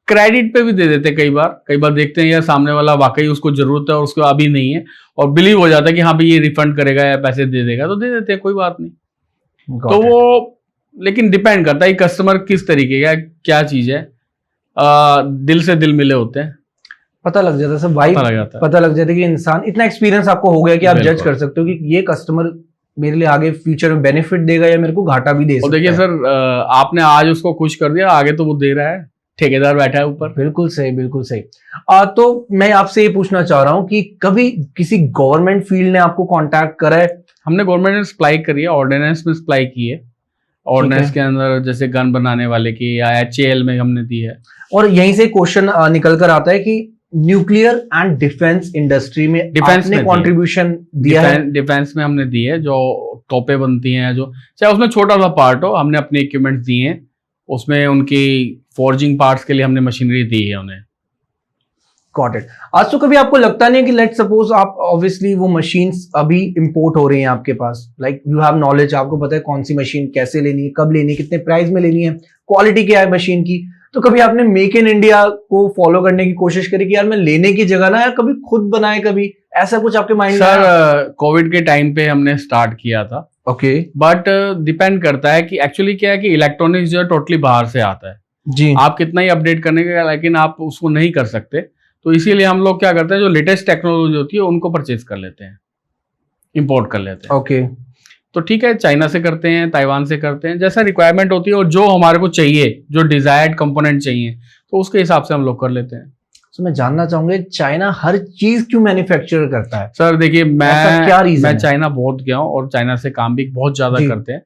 S2: क्रेडिट पे भी दे देते हैं। कई बार देखते हैं यार सामने वाला वाकई उसको जरूरत है और उसको अभी नहीं है, और बिलीव हो जाता है कि हाँ भाई ये रिफंड करेगा या पैसे दे देगा, तो दे देते हैं, कोई बात नहीं। तो वो लेकिन डिपेंड करता है कस्टमर किस तरीके का, क्या चीज है। दिल से दिल मिले होते हैं,
S1: पता लग जाता है सब भाई,
S2: पता लग जाता है।
S1: पता लग जाता है कि इंसान, इतना एक्सपीरियंस आपको हो गया कि आप जज
S2: बिल्कुल।
S1: कर सकते हो कि ये कस्टमर मेरे लिए आगे फ्यूचर में बेनिफिट देगा या मेरे को घाटा भी दे
S2: और
S1: सकता
S2: देखिए
S1: है।
S2: सर, आपने आज उसको खुश कर दिया, आगे तो वो दे रहा है, ठेकेदार बैठा है ऊपर।
S1: बिल्कुल सही, बिल्कुल सही। तो मैं आपसे ये पूछना चाह रहा हूँ कि कभी किसी गवर्नमेंट फील्ड ने आपको कांटेक्ट करा है?
S2: हमने गवर्नमेंट ने सप्लाई करी है, ऑर्डिनेंस में सप्लाई की है। ऑर्डिनेंस के अंदर जैसे गन बनाने वाले की या HAL में हमने दी है।
S1: और यहीं से क्वेश्चन निकल कर आता है कि न्यूक्लियर एंड डिफेंस इंडस्ट्री में आपने कंट्रीब्यूशन दिया है?
S2: डिफेंस में हमने दी है, जो तोपें बनती हैं, जो चाहे उसमें छोटा सा पार्ट हो, हमने अपने इक्विपमेंट्स दिए हैं। उसमें उनकी फॉर्जिंग पार्ट्स के लिए हमने मशीनरी दी है उन्हें।
S1: Got it. आज तो कभी आपको लगता नहीं है कि लेट सपोज आप ऑब्वियसली वो मशीन्स अभी इंपोर्ट हो रही हैं आपके पास, लाइक यू हैव नॉलेज, आपको पता है कौन सी मशीन कैसे लेनी है, कब लेनी है, कितने प्राइस में लेनी है, क्वालिटी क्या है मशीन की, तो कभी आपने मेक इन इंडिया को फॉलो करने की कोशिश करी कि यार मैं लेने की जगह ना यार कभी खुद बनाए, कभी ऐसा कुछ आपके माइंड में?
S2: सर कोविड के टाइम पे हमने स्टार्ट किया था,
S1: ओके,
S2: बट डिपेंड करता है कि एक्चुअली क्या है कि इलेक्ट्रॉनिक्स जो है टोटली बाहर से आता है
S1: जी,
S2: आप कितना ही अपडेट करने का, लेकिन आप उसको नहीं कर सकते। तो इसीलिए हम लोग क्या करते हैं, जो लेटेस्ट टेक्नोलॉजी होती है उनको परचेज कर लेते हैं, इंपोर्ट कर लेते हैं।
S1: ओके,
S2: तो ठीक है, चाइना से करते हैं, ताइवान से करते हैं, जैसा रिक्वायरमेंट होती है और जो हमारे को चाहिए, जो डिजायर्ड कंपोनेंट चाहिए, तो उसके हिसाब से हम लोग कर लेते हैं।
S1: तो मैं जानना चाहूंगा चाइना हर चीज क्यों मैन्युफैक्चर करता है?
S2: सर देखिए,
S1: ऐसा क्या reason
S2: मैं
S1: है?
S2: चाइना बहुत गया हूँ और चाइना से काम भी बहुत ज्यादा
S1: जी।
S2: करते हैं।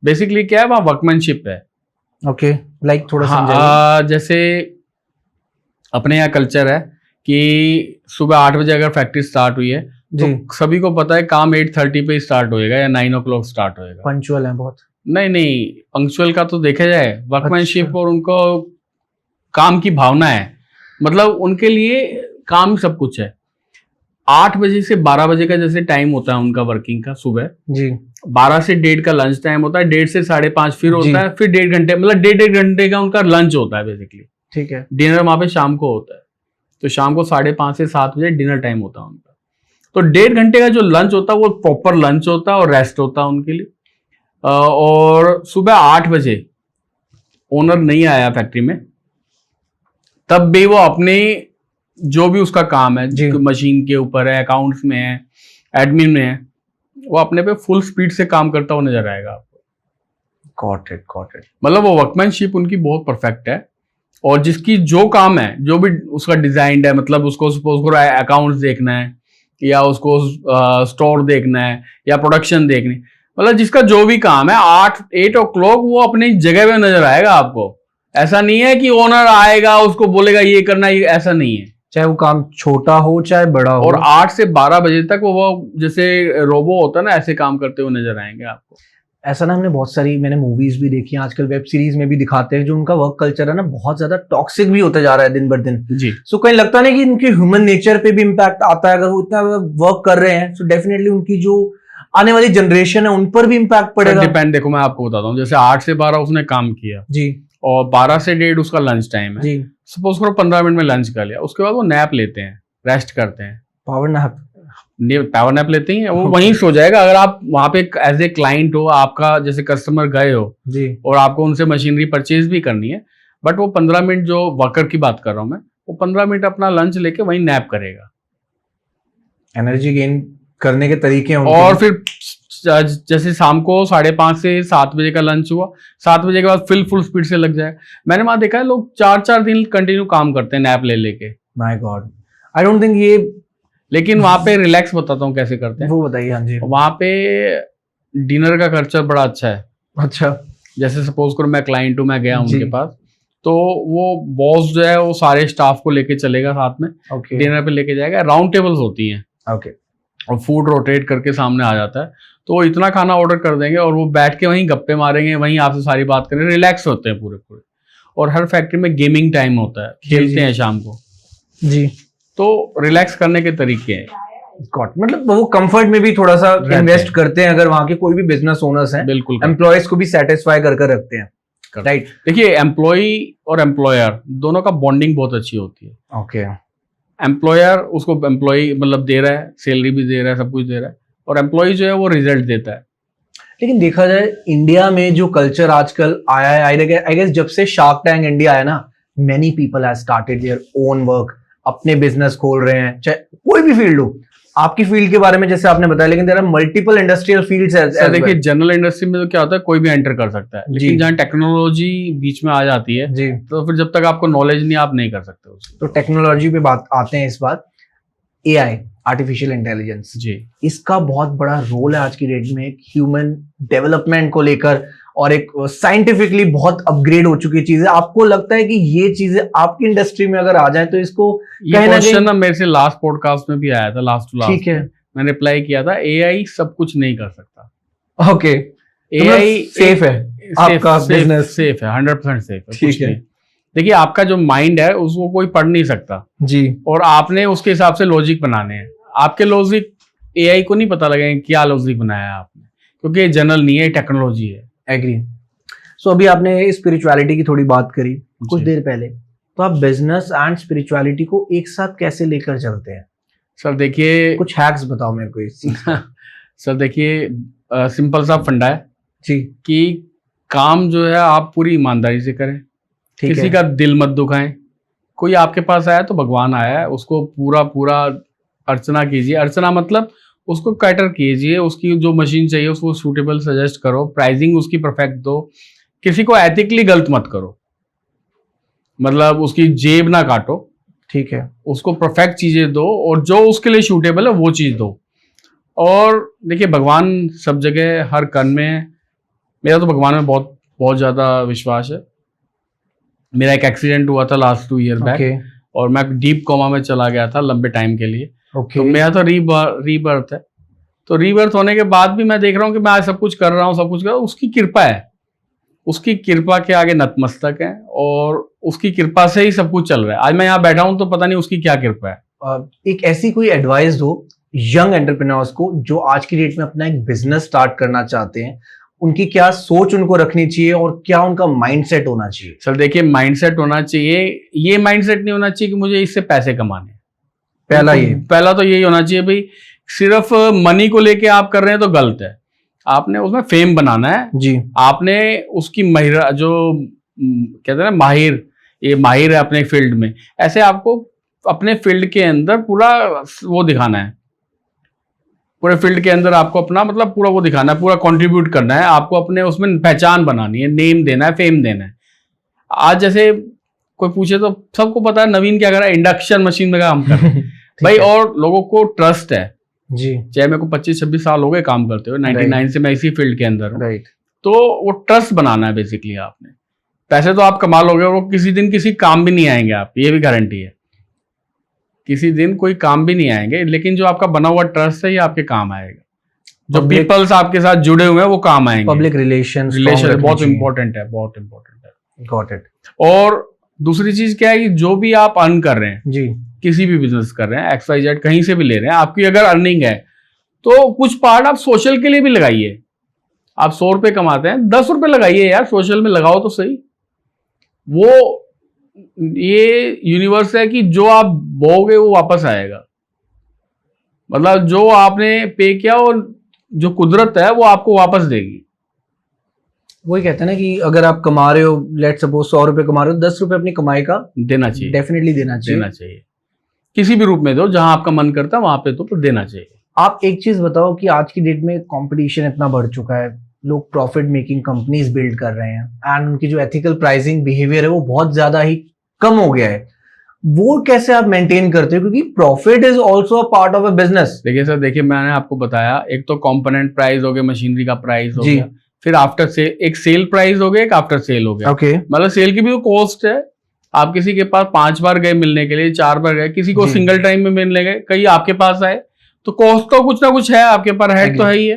S2: बेसिकली क्या है, वहाँ वर्कमैनशिप है।
S1: ओके, लाइक थोड़ा समझाइए।
S2: हाँ, जैसे अपने यहाँ कल्चर है कि सुबह 8 बजे अगर फैक्ट्री स्टार्ट हुई है तो
S1: जी,
S2: सभी को पता है काम 8:30 पे स्टार्ट होएगा या 9 o'clock स्टार्ट होएगा।
S1: पंचुअल है बहुत।
S2: नहीं, पंक्चुअल का तो देखा जाए, वर्कमैनशिप
S1: अच्छा।
S2: और उनको काम की भावना है, मतलब उनके लिए काम सब कुछ है। 8 बजे से 12 बजे का जैसे टाइम होता है उनका वर्किंग का सुबह,
S1: जी,
S2: 12 से 1:30 का लंच टाइम होता है, 1:30 से 5:30 फिर
S1: जी।
S2: होता है, फिर 1.5 घंटे, मतलब 1.5 घंटे का उनका लंच होता है बेसिकली।
S1: ठीक है,
S2: डिनर वहां पे शाम को होता है, तो शाम को 5:30 से 7 बजे डिनर टाइम होता है उनका। तो 1.5 घंटे का जो लंच होता है वो प्रॉपर लंच होता है और रेस्ट होता है उनके लिए। और सुबह 8 बजे ओनर नहीं आया फैक्ट्री में, तब भी वो अपने जो भी उसका काम है,
S1: जी।
S2: मशीन के ऊपर है, अकाउंट्स में है, एडमिन में है, वो अपने पे फुल स्पीड से काम करता हुआ नजर आएगा आपको।
S1: Got it, got it.
S2: मतलब वो वर्कमैनशिप उनकी बहुत परफेक्ट है, और जिसकी जो काम है, जो भी उसका डिजाइन है, मतलब उसको सपोज करो अकाउंट्स देखना है या उसको स्टोर देखना है या प्रोडक्शन देखनी, मतलब जिसका जो भी काम है 8 o'clock वो अपनी जगह पे नजर आएगा आपको। ऐसा नहीं है कि ओनर आएगा उसको बोलेगा ये करना, ये ऐसा नहीं है।
S1: चाहे वो काम छोटा हो चाहे बड़ा हो।
S2: और 8 से 12 बजे तक वो जैसे रोबो होता है ना, ऐसे काम करते हुए नजर आएंगे आपको।
S1: ऐसा ना हमने बहुत सारी, मैंने मूवीज भी देखी हैं, आजकल वेब सीरीज में भी दिखाते हैं, जो उनका वर्क कल्चर है ना बहुत ज्यादा टॉक्सिक भी होता जा रहा है दिन बर दिन।
S2: जी।
S1: सो कहीं लगता नहीं कि उनके ह्यूमन नेचर पे भी इम्पैक्ट आता है? अगर वो इतना वर्क कर रहे हैं तो डेफिनेटली उनकी जो आने वाली जनरेशन है उन पर भी इम्पैक्ट पड़ेगा।
S2: डिपेंड, देखो मैं आपको बताता हूँ, जैसे 8 से 12 उसने काम किया
S1: जी,
S2: और 12 से 1:30 उसका लंच टाइम है।
S1: जी,
S2: सपोज करो 15 मिनट में लंच कर लिया, उसके बाद वो नैप लेते हैं, रेस्ट करते हैं,
S1: पावर नैप।
S2: पावर नैप लेते हैं, वो वहीं सो जाएगा। अगर आप वहां पे एज ए क्लाइंट हो, आपका जैसे कस्टमर गए हो
S1: जी,
S2: और आपको उनसे मशीनरी परचेज भी करनी है, बट वो 15 मिनट, जो वर्कर की बात कर रहा हूं मैं, वो 15 मिनट अपना लंच लेके वहीं नैप करेगा।
S1: एनर्जी गेन करने के तरीके हैं उनके।
S2: और फिर जैसे शाम को 5:30 से 7 बजे का लंच हुआ, 7 बजे के बाद फुल स्पीड से लग जाए। मैंने वहां देखा है लोग 4-4 दिन कंटिन्यू काम करते हैं नैप ले लेके।
S1: My God. I don't think ये,
S2: लेकिन वहां पे रिलैक्स बताता हूँ कैसे करते हैं।
S1: वो बताइए। हाँ जी।
S2: वहां पे डिनर का कल्चर बड़ा अच्छा है।
S1: अच्छा।
S2: जैसे सपोज करो मैं क्लाइंट हूँ, मैं गया
S1: जी।
S2: उनके पास, तो वो बॉस जो है वो सारे स्टाफ को लेके चलेगा साथ में,
S1: ओके।
S2: डिनर पे लेके जाएगा। राउंड टेबल्स होती हैं
S1: ओके।
S2: और फूड रोटेट करके सामने आ जाता है, तो वो इतना खाना ऑर्डर कर देंगे और वो बैठ के वहीं गप्पे मारेंगे, वहीं आपसे सारी बात करेंगे, रिलैक्स होते हैं पूरे पूरे। और हर फैक्ट्री में गेमिंग टाइम होता है, खेलते हैं शाम को
S1: जी।
S2: तो रिलैक्स करने के तरीके हैं।
S1: गॉट, मतलब वो कंफर्ट में भी थोड़ा सा इन्वेस्ट करते हैं अगर वहां के कोई भी बिजनेस ओनर्स हैं,
S2: बिल्कुल
S1: एम्प्लॉयज को भी सेटिस्फाई कर रखते हैं, राइट।
S2: देखिए एम्प्लॉय और एम्प्लॉयर दोनों का बॉन्डिंग बहुत अच्छी होती है।
S1: ओके।
S2: एम्प्लॉयर उसको एम्प्लॉय मतलब दे रहा है, सैलरी भी दे रहा है, सब कुछ दे रहा है, और एम्प्लॉय जो है वो रिजल्ट देता है।
S1: लेकिन देखा जाए इंडिया में जो कल्चर आजकल आया है, आई गेस जब से शार्क टैंक इंडिया आया ना, many people have started their own work, अपने बिजनेस खोल रहे हैं, चाहे कोई भी फील्ड हो। आपकी फील्ड के बारे में जैसे आपने बताया, लेकिन there are multiple industrial fields as well.
S2: देखिए जनरल इंडस्ट्री में तो क्या होता है, कोई भी एंटर कर सकता है, लेकिन जहाँ टेक्नोलॉजी बीच में आ जाती है
S1: जी,
S2: तो फिर जब तक आपको नॉलेज नहीं, आप नहीं कर सकते उसको।
S1: तो टेक्नोलॉजी पे बात आते हैं इस बार। एआई, आर्टिफिशियल इंटेलिजेंस,
S2: जी,
S1: इसका बहुत बड़ा रोल है आज की डेट में ह्यूमन डेवलपमेंट को लेकर, और एक साइंटिफिकली बहुत अपग्रेड हो चुकी चीजें। आपको लगता है कि ये चीजें आपकी इंडस्ट्री में अगर आ जाए तो इसको
S2: ये क्वेश्चन ना मेरे से लास्ट पॉडकास्ट में भी आया था, लास्ट टू लास्ट,
S1: ठीक है,
S2: मैंने रिप्लाई किया था, एआई सब कुछ नहीं कर सकता।
S1: ओके,
S2: एआई
S1: सेफ है, आपका बिजनेस
S2: सेफ है, 100% सेफ है,
S1: ठीक
S2: कुछ
S1: है।
S2: नहीं। देखिए आपका जो माइंड है उसको कोई पढ़ नहीं सकता,
S1: जी,
S2: और आपने उसके हिसाब से लॉजिक बनाने हैं। आपके लॉजिक एआई को नहीं पता लगेगा क्या लॉजिक बनाया है आपने, क्योंकि ये जनरल नहीं है, टेक्नोलॉजी है।
S1: एग्री। सो अभी आपने स्पिरिचुअलिटी की थोड़ी बात करी कुछ देर पहले, तो आप बिजनेस एंड स्पिरिचुअलिटी को एक साथ कैसे लेकर चलते हैं?
S2: सर देखिए,
S1: कुछ हैक्स बताओ मेरे को इस चीज का।
S2: सर देखिए सिंपल सा फंडा है
S1: जी,
S2: कि काम जो है आप पूरी ईमानदारी से करें, किसी का दिल मत दुखाएं। कोई आपके पास आया तो भगवान आया है, उसको पूरा पूरा अर्चना कीजिए। अर्चना मतलब उसको कैटर कीजिए, उसकी जो मशीन चाहिए उसको सूटेबल सजेस्ट करो, प्राइसिंग उसकी परफेक्ट दो, किसी को एथिकली गलत मत करो, मतलब उसकी जेब ना काटो,
S1: ठीक है,
S2: उसको परफेक्ट चीजें दो, और जो उसके लिए सूटेबल है वो चीज दो। और देखिए भगवान सब जगह हर कण में है। मेरा तो भगवान में बहुत बहुत ज्यादा विश्वास है। मेरा एक एक्सीडेंट हुआ था लास्ट 2 ईयर बैक, और मैं डीप कोमा में चला गया था लंबे टाइम के लिए। तो मेरा तो रीबर्थ है। तो रीबर्थ होने के बाद भी मैं देख रहा हूँ कि मैं आज सब कुछ कर रहा हूँ, सब कुछ कर रहा हूँ, उसकी कृपा है। उसकी कृपा के आगे नतमस्तक है, और उसकी कृपा से ही सब कुछ चल रहा है। आज मैं यहाँ बैठा हूँ तो पता नहीं उसकी क्या कृपा है।
S1: एक ऐसी कोई एडवाइस दो यंग एंटरप्रेन्योर्स को जो आज की डेट में अपना एक बिजनेस स्टार्ट करना चाहते हैं, उनकी क्या सोच उनको रखनी चाहिए और क्या उनका माइंडसेट होना चाहिए?
S2: सर देखिए माइंडसेट होना चाहिए, ये माइंडसेट नहीं होना चाहिए कि मुझे इससे पैसे कमाने। पहला तो यही होना चाहिए भाई, सिर्फ मनी को लेके आप कर रहे हैं तो गलत है। आपने उसमें फेम बनाना है
S1: जी, आपने
S2: उसकी जो कहते हैं ना माहिर, ये माहिर है अपने फील्ड में, ऐसे आपको अपने फील्ड के अंदर पूरा वो दिखाना है। पूरे फील्ड के अंदर आपको अपना मतलब पूरा वो दिखाना है, पूरा कंट्रीब्यूट करना है, आपको अपने उसमें पहचान बनानी है, नेम देना है, फेम देना है। आज जैसे कोई पूछे तो सबको पता है नवीन क्या कर रहा है, इंडक्शन मशीन में काम कर रहा है भाई, और लोगों को ट्रस्ट है जी। चाहे मेरे को 25-26 साल हो गए काम करते हुए, 99 से मैं इसी फील्ड के अंदर हूँ। तो वो ट्रस्ट बनाना है बेसिकली आपने। पैसे तो आप कमा लोगे, वो किसी दिन किसी काम भी नहीं आएंगे, आप ये भी गारंटी है, किसी दिन कोई काम भी नहीं आएंगे, लेकिन जो आपका बना हुआ ट्रस्ट है ये आपके काम आएगा। जो पीपल्स आपके साथ जुड़े हुए हैं वो काम आएंगे। पब्लिक रिलेशन बहुत इंपॉर्टेंट है, बहुत इंपॉर्टेंट है। Got it. और दूसरी चीज क्या है कि जो भी आप अर्न कर रहे हैं जी, किसी भी बिजनेस कर रहे हैं, XYZ कहीं से भी ले रहे हैं, आपकी अगर अर्निंग है तो कुछ पार्ट आप सोशल के लिए भी लगाइए। आप 100 रुपए कमाते हैं, 10 रुपए लगाइए यार, सोशल में लगाओ तो सही। वो ये यूनिवर्स है कि जो आप बोओगे वो वापस आएगा। मतलब जो आपने पे किया और जो कुदरत है वो आपको वापस देगी।
S1: वही कहते हैं ना कि अगर आप कमा रहे हो, लेट सपोज 100 रुपए कमा रहे हो, 10 रुपए अपनी कमाई का
S2: देना चाहिए,
S1: डेफिनेटली देना चाहिए।
S2: किसी भी रूप में दो, जहां आपका मन करता है वहां पे तो देना चाहिए।
S1: आप एक चीज बताओ कि आज की डेट में कंपटीशन इतना बढ़ चुका है, लोग प्रॉफिट मेकिंग कंपनीज बिल्ड कर रहे हैं, एंड उनकी जो एथिकल प्राइसिंग बिहेवियर है वो बहुत ज्यादा ही कम हो गया है। वो कैसे आप मेंटेन करते हो, क्योंकि profit is also a part of a business.
S2: देखिए सर, देखिए मैंने आपको बताया, एक तो कंपोनेंट प्राइस हो गया, मशीनरी का प्राइस हो
S1: जी।
S2: गया, फिर आफ्टर सेल एक सेल प्राइस हो गया, एक आफ्टर सेल हो गया।
S1: ओके।
S2: मतलब सेल की भी कॉस्ट है। आप किसी के पास 5 बार गए मिलने के लिए, 4 बार गए, किसी को
S1: जी।
S2: सिंगल टाइम में मिलने गए, कहीं आपके पास आए, तो कॉस्ट तो कुछ ना कुछ है, आपके पर हेड तो है ही है,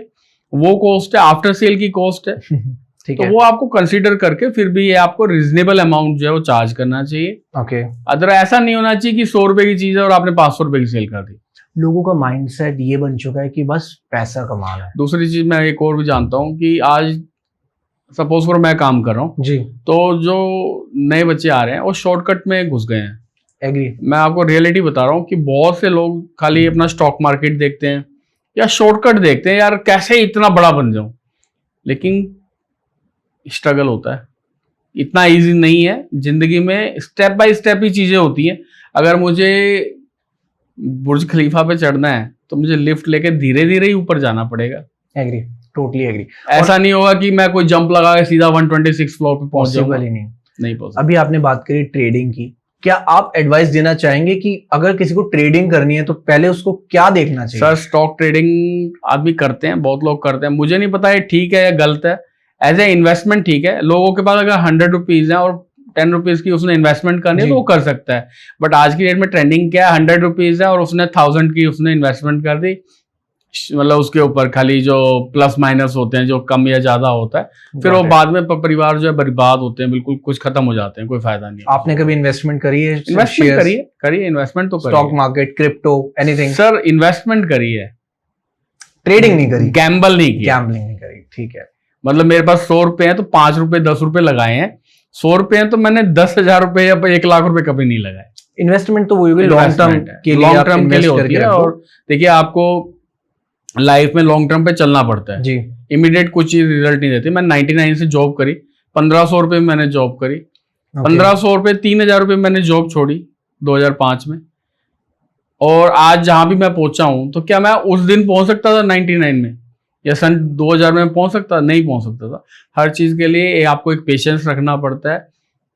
S2: वो कॉस्ट है, आफ्टर सेल की कॉस्ट है।
S1: ठीक
S2: तो
S1: है।
S2: वो आपको कंसीडर करके फिर भी ये आपको रिजनेबल अमाउंट जो है वो चार्ज करना चाहिए।
S1: ओके।
S2: अदर ऐसा नहीं होना चाहिए कि 100 रुपए की चीज है और आपने 500 रुपए की सेल कर दी।
S1: लोगों का माइंडसेट ये बन चुका है कि बस पैसा कमाना है।
S2: दूसरी चीज मैं एक और भी जानता हूँ कि आज सपोज करो मैं काम कर रहा हूँ,
S1: जी।
S2: तो जो नए बच्चे आ रहे हैं वो शॉर्टकट में घुस गए हैं।
S1: एग्री।
S2: मैं आपको रियलिटी बता रहा हूँ कि बहुत से लोग खाली अपना स्टॉक मार्केट देखते हैं या शॉर्टकट देखते हैं, यार कैसे इतना बड़ा बन जाऊं, लेकिन स्ट्रगल होता है, इतना इजी नहीं है। जिंदगी में स्टेप बाय स्टेप ही चीजें होती हैं। अगर मुझे बुर्ज खलीफा पे चढ़ना है तो मुझे लिफ्ट लेके धीरे धीरे ही ऊपर जाना पड़ेगा।
S1: Agree, totally agree.
S2: ऐसा नहीं होगा कि मैं कोई जंप लगा के सीधा 126 फ्लोर पे पहुंच जाऊंगा,
S1: पॉसिबल ही नहीं
S2: पॉसिबल।
S1: अभी आपने बात करी ट्रेडिंग की, क्या आप एडवाइस देना चाहेंगे कि अगर किसी को ट्रेडिंग करनी है तो पहले उसको क्या देखना चाहिए?
S2: सर, स्टॉक ट्रेडिंग आदमी करते हैं, बहुत लोग करते हैं, मुझे नहीं पता ये ठीक है या गलत है। एज ए इन्वेस्टमेंट ठीक है, लोगों के पास अगर 100 रुपीज है और 10 रुपीज की उसने इन्वेस्टमेंट करनी है
S1: जी।
S2: तो वो कर सकता है। बट आज की डेट में ट्रेंडिंग क्या है, 100 रुपीज है और उसने 1000 की उसने इन्वेस्टमेंट कर दी, मतलब उसके ऊपर खाली जो प्लस माइनस होते हैं, जो कम या ज्यादा होता है, फिर वो
S1: Got it.
S2: बाद में परिवार जो है बर्बाद होते हैं, बिल्कुल कुछ खत्म हो जाते हैं, कोई फायदा नहीं।
S1: आपने कभी इन्वेस्टमेंट करी है?
S2: इन्वेस्टमेंट करिए इन्वेस्टमेंट तो
S1: stock market, crypto, anything?
S2: Sir, investment करी है,
S1: ट्रेडिंग नहीं करी,
S2: गैम्बल नहीं किया।
S1: गैम्बलिंग नहीं करी, ठीक है।
S2: मतलब मेरे पास 100 रुपए हैं तो 5 रुपए 10 रुपए लगाए हैं, 100 रुपए हैं तो मैंने 10,000 रुपए या 1 लाख रुपए कभी नहीं लगाए।
S1: इन्वेस्टमेंट तो वही होगी, लॉन्ग टर्म के लिए,
S2: लॉन्ग
S1: आप
S2: टर्म के लिए
S1: invest
S2: होती
S1: करके
S2: है।
S1: रखो।
S2: और देखिए, आपको लाइफ में लॉन्ग टर्म पे चलना पड़ता है
S1: जी।
S2: इमीडिएट कुछ चीज रिजल्ट नहीं देती। मैं 99 से जॉब करी, 1500 रुपए में मैंने जॉब करी,
S1: Okay.
S2: 1500 रुपए 3000 रुपए में मैंने जॉब छोड़ी 2005 में, और आज जहां भी मैं पहुंचा हूं, तो क्या मैं उस दिन पहुंच सकता था 99 में या सन 2000 में पहुंच सकता? नहीं पहुंच सकता था। हर चीज के लिए आपको एक पेशेंस रखना पड़ता है,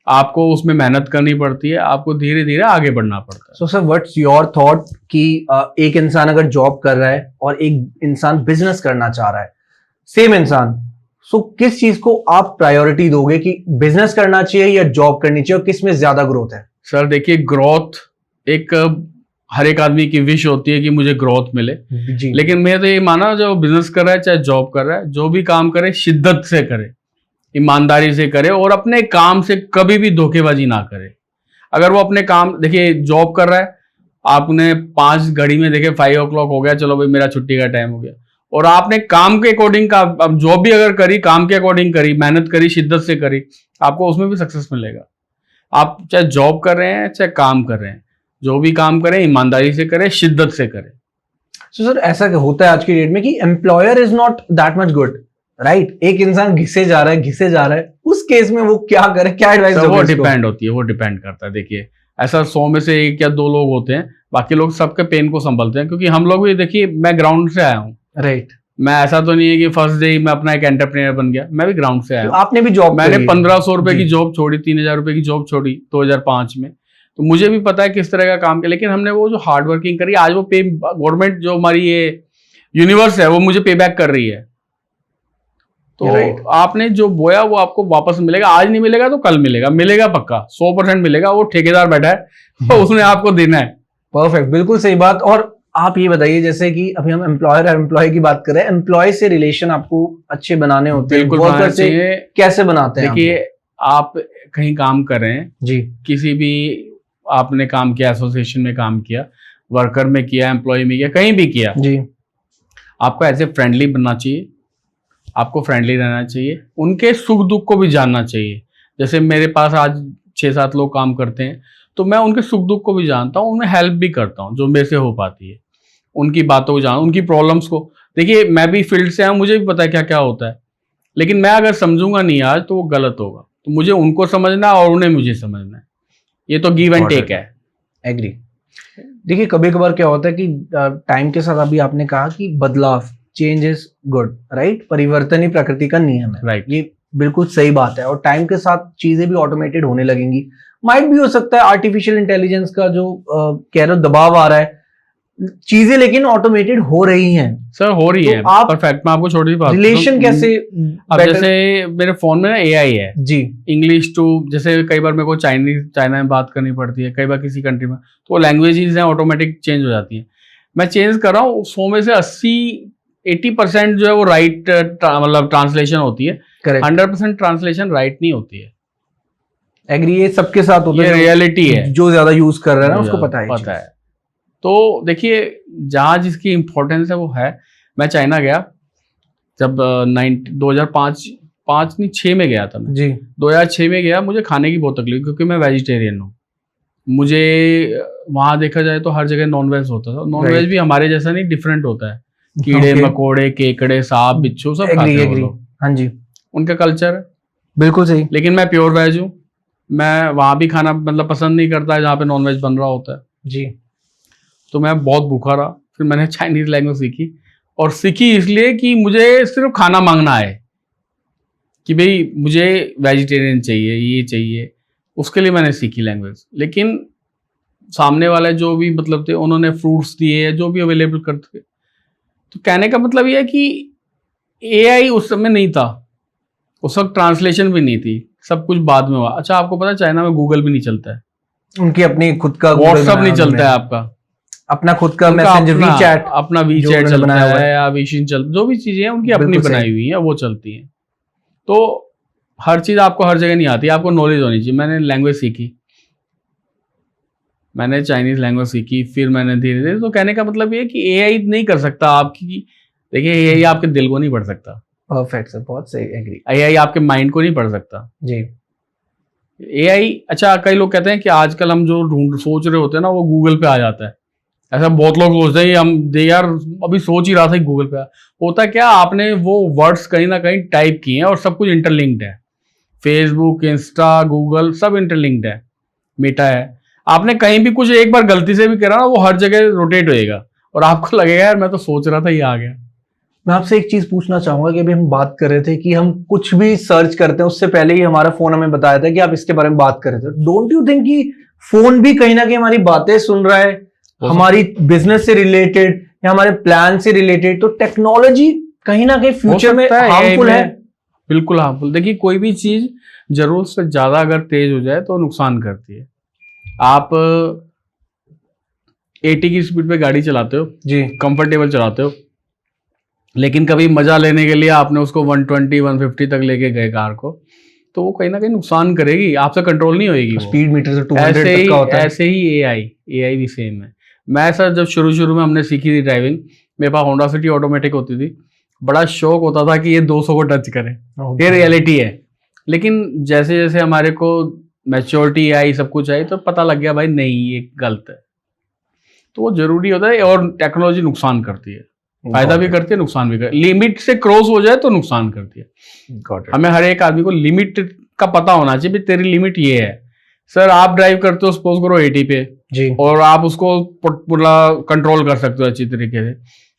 S2: आपको उसमें मेहनत करनी पड़ती है, आपको धीरे धीरे आगे बढ़ना पड़ता है।
S1: So sir, what's your thought कि एक इंसान अगर जॉब कर रहा है और एक इंसान बिजनेस करना चाह रहा है, सेम इंसान, सो किस चीज को आप प्रायोरिटी दोगे कि बिजनेस करना चाहिए या जॉब करनी चाहिए, और किस में ज्यादा ग्रोथ है?
S2: सर देखिए, ग्रोथ एक हर एक आदमी की विश होती है कि मुझे ग्रोथ मिले,
S1: जी।
S2: लेकिन मैं तो ये माना, जो बिजनेस कर रहा है चाहे जॉब कर रहा है, जो भी काम करे शिद्दत से करे, ईमानदारी से करे, और अपने काम से कभी भी धोखेबाजी ना करे। अगर वो अपने काम, देखिए जॉब कर रहा है, आपने 5 घड़ी में देखे 5 o'clock हो गया, चलो भाई मेरा छुट्टी का टाइम हो गया, और आपने काम के अकॉर्डिंग का, अब जॉब भी अगर करी, काम के अकॉर्डिंग करी, मेहनत करी, शिद्दत से करी, आपको उसमें भी सक्सेस मिलेगा। आप चाहे जॉब कर रहे हैं चाहे काम कर रहे हैं, जो भी काम करें ईमानदारी से करें, शिद्दत से करें।
S1: सो सर, ऐसा होता है आज की डेट में कि employer is not that much good, right? एक इंसान घिसे जा रहा है, उस केस में वो क्या करे, क्या एडवाइस
S2: सर,
S1: दोगे
S2: वो
S1: उसको?
S2: डिपेंड होती है, वो डिपेंड करता है। देखिए, ऐसा 100 में से 1 या 2 लोग होते हैं, बाकी लोग सबके पेन को संभलते हैं, क्योंकि हम लोग भी, देखिए मैं ग्राउंड से आया हूँ,
S1: राइट।
S2: मैं ऐसा तो नहीं है कि फर्स्ट डे ही मैं अपना एक एंटरप्रेन्योर बन गया, मैं भी ग्राउंड से आया
S1: तो
S2: हूँ।
S1: आपने भी जॉब
S2: मैंने
S1: करी है?
S2: 1500 रुपए की
S1: जी।
S2: जॉब छोड़ी, 3000 रुपए की जॉब छोड़ी 2005 में, तो मुझे भी पता है किस तरह का काम किया, लेकिन हमने वो जो हार्ड वर्किंग करी, आज वो पे, गवर्नमेंट जो हमारी ये यूनिवर्स है वो मुझे पे बैक कर रही है। तो
S1: Right.
S2: आपने जो बोया वो आपको वापस मिलेगा, आज नहीं मिलेगा तो कल मिलेगा, मिलेगा पक्का, 100% मिलेगा। वो ठेकेदार बैठा है तो उसने आपको देना है।
S1: परफेक्ट, बिल्कुल सही बात। और आप ये बताइए, जैसे कि अभी हम एम्प्लॉयर और एम्प्लॉय की बात कर रहे हैं, एम्प्लॉय से रिलेशन आपको अच्छे बनाने होते हैं,
S2: बिल्कुल
S1: वर्कर
S2: बनाना
S1: से
S2: चाहिए।
S1: कैसे बनाते हैं?
S2: देखिए, आप कहीं काम कर रहे हैं,
S1: जी।
S2: किसी भी आपने काम किया, एसोसिएशन में काम किया, वर्कर में किया, एम्प्लॉय में किया, कहीं भी किया,
S1: जी।
S2: आपको ऐसे फ्रेंडली बनना चाहिए, आपको फ्रेंडली रहना चाहिए, उनके सुख दुख को भी जानना चाहिए। जैसे मेरे पास आज 6-7 लोग काम करते हैं, तो मैं उनके सुख दुख को भी जानता हूँ, उन्हें हेल्प भी करता हूँ जो मेरे से हो पाती है, उनकी बातों को जान, उनकी प्रॉब्लम्स को। देखिए, मैं भी फील्ड से आया हूँ, मुझे भी पता है क्या क्या होता है, लेकिन मैं अगर समझूंगा नहीं आज तो वो गलत होगा। तो मुझे उनको समझना और उन्हें मुझे समझना है, ये तो गिव एंड टेक है।
S1: एग्री। देखिए, कभी कभार क्या होता है कि टाइम के साथ, अभी आपने कहा कि बदलाव, चेंज इज गुड, राइट? परिवर्तन ही प्रकृति का नियम है,
S2: Right.
S1: ये बिल्कुल सही बात है, और टाइम के साथ चीजें भी ऑटोमेटेड होने लगेंगी। माइट भी हो सकता है आर्टिफिशियल इंटेलिजेंस का जो कह रहे हो दबाव आ रहा है, चीजें लेकिन ऑटोमेटेड हो रही हैं।
S2: सर हो रही
S1: तो
S2: है
S1: आप
S2: परफेक्ट। मैं आपको छोटी सी बात
S1: रिलेशन कैसे
S2: अब
S1: better-
S2: जैसे मेरे फोन में ना एआई है
S1: जी
S2: इंग्लिश टू, जैसे कई बार मेरे को चाइना में बात करनी पड़ती है, कई बार किसी कंट्री में, तो वो लैंग्वेजेस हैं ऑटोमेटिक चेंज हो जाती है। मैं चेंज कर रहा हूँ, 100 में से 80% जो है वो राइट मतलब ट्रांसलेशन होती है,
S1: करेक्ट,
S2: 100% ट्रांसलेशन राइट नहीं होती है।
S1: एग्री, ये सबके साथ होता
S2: ये
S1: है,
S2: रियलिटी है,
S1: जो ज्यादा यूज कर रहा है ना
S2: जो
S1: उसको
S2: ज्यादा
S1: पता है ये
S2: पता
S1: चीज।
S2: है। तो देखिए जहाँ जिसकी इम्पोर्टेंस है वो है। मैं चाइना गया जब 2005 नहीं 6 में गया था मैं।
S1: जी
S2: 2006 में गया, मुझे खाने की बहुत तकलीफ, क्योंकि मैं वेजिटेरियन हूँ। मुझे वहाँ देखा जाए तो हर जगह नॉनवेज होता था। Nonveg
S1: Right.
S2: भी हमारे जैसा नहीं, डिफरेंट होता है। कीड़े
S1: Okay.
S2: मकोड़े केकड़े सांप बिच्छू सब खाते
S1: एग्री
S2: हैं वो
S1: एग्री,
S2: लोग,
S1: हाँ जी
S2: उनका कल्चर है।
S1: बिल्कुल सही।
S2: लेकिन मैं प्योर वेज हूँ, मैं वहाँ भी खाना मतलब पसंद नहीं करता जहाँ पे नॉनवेज बन रहा होता है।
S1: जी
S2: तो मैं बहुत भूखा रहा, फिर मैंने चाइनीज लैंग्वेज सीखी, और सीखी इसलिए कि मुझे सिर्फ खाना मांगना है कि भाई मुझे वेजिटेरियन चाहिए, ये चाहिए, उसके लिए मैंने सीखी लैंग्वेज। लेकिन सामने वाले जो भी मतलब थे उन्होंने फ्रूट्स दिए या जो भी अवेलेबल करते थे। तो कहने का मतलब ये है कि एआई उस समय नहीं था, उस वक्त ट्रांसलेशन भी नहीं थी, सब कुछ बाद में हुआ। अच्छा आपको पता है चाइना में गूगल भी नहीं चलता है,
S1: उनकी अपनी खुद का Google
S2: व्हाट्सअप
S1: बनाया
S2: नहीं चलता
S1: उन्होंने,
S2: है आपका,
S1: अपना खुद का
S2: उनका
S1: मैसेंजर
S2: अपना
S1: वीचैट
S2: अपना
S1: जो
S2: वीचैट
S1: उन्होंने
S2: चलता
S1: बनाया हुआ
S2: है या विशिन चल, जो भी चीजें हैं उनकी अपनी
S1: बिल्कुल सही।
S2: बनाई हुई है, वो चलती हैं। तो हर चीज आपको हर जगह नहीं आती, आपको नॉलेज होनी चाहिए। मैंने लैंग्वेज सीखी, मैंने चाइनीज लैंग्वेज सीखी, फिर मैंने धीरे धीरे, तो कहने का मतलब ये है कि एआई नहीं कर सकता आपकी, देखिए एआई आपके दिल को नहीं पढ़ सकता,
S1: परफेक्ट सर, बहुत सही, एग्री
S2: एआई आपके माइंड को नहीं पढ़ सकता।
S1: जी।
S2: एआई, अच्छा कई लोग कहते हैं कि आजकल हम जो सोच रहे होते हैं ना वो गूगल पे आ जाता है। ऐसा बहुत लोग सोचते हैं, हम दे यार अभी सोच ही रहा था कि गूगल पे होता क्या, आपने वो वर्ड्स कहीं ना कहीं टाइप किए हैं और सब कुछ इंटरलिंक्ड है। फेसबुक, इंस्टा, गूगल सब इंटरलिंक्ड है, मेटा है। आपने कहीं भी कुछ एक बार गलती से भी करा ना, वो हर जगह रोटेट होएगा और आपको लगेगा यार मैं तो सोच रहा था ये आ गया।
S1: मैं आपसे एक चीज पूछना चाहूंगा कि अभी हम बात कर रहे थे कि हम कुछ भी सर्च करते हैं उससे पहले ही हमारा फोन हमें बताया था कि आप इसके बारे में बात कर रहे थे। डोंट यू थिंक कि फोन भी कहीं ना कहीं हमारी बातें सुन रहा है, हमारी बिजनेस से रिलेटेड या हमारे प्लान से रिलेटेड? तो टेक्नोलॉजी कहीं ना कहीं फ्यूचर में हार्मफुल है।
S2: बिल्कुल हार्मफुल। देखिए कोई भी चीज जरूरत से ज्यादा अगर तेज हो जाए तो नुकसान करती है। आप 80 की स्पीड पे गाड़ी चलाते हो
S1: जी,
S2: कंफर्टेबल चलाते हो, लेकिन कभी मजा लेने के लिए आपने उसको 120 150 तक लेके गए कार को, तो वो कहीं ना कहीं नुकसान करेगी, आपसे कंट्रोल नहीं होएगी वो।
S1: स्पीड मीटर से 200
S2: ऐसे
S1: तक
S2: ही
S1: का होता है।
S2: ऐसे ही एआई भी सेम है। मैं सर जब शुरू में हमने सीखी थी ड्राइविंग, मेरे पास होंडा सिटी ऑटोमेटिक होती थी, बड़ा शौक होता था कि ये 200 को टच करे, ये रियलिटी है। लेकिन जैसे जैसे हमारे को मैच्योरिटी आई, सब कुछ आई, तो पता लग गया भाई नहीं ये गलत है। तो वो जरूरी होता है, और टेक्नोलॉजी नुकसान करती है, फायदा भी करती है नुकसान भी करती है। लिमिट से क्रॉस हो जाए तो नुकसान करती है। हमें हर एक आदमी को लिमिट का पता होना चाहिए, भी तेरी लिमिट ये है। सर आप ड्राइव करते हो सपोज करो 80 पे
S1: जी,
S2: और आप उसको पूरा कंट्रोल कर सकते हो अच्छी तरीके से।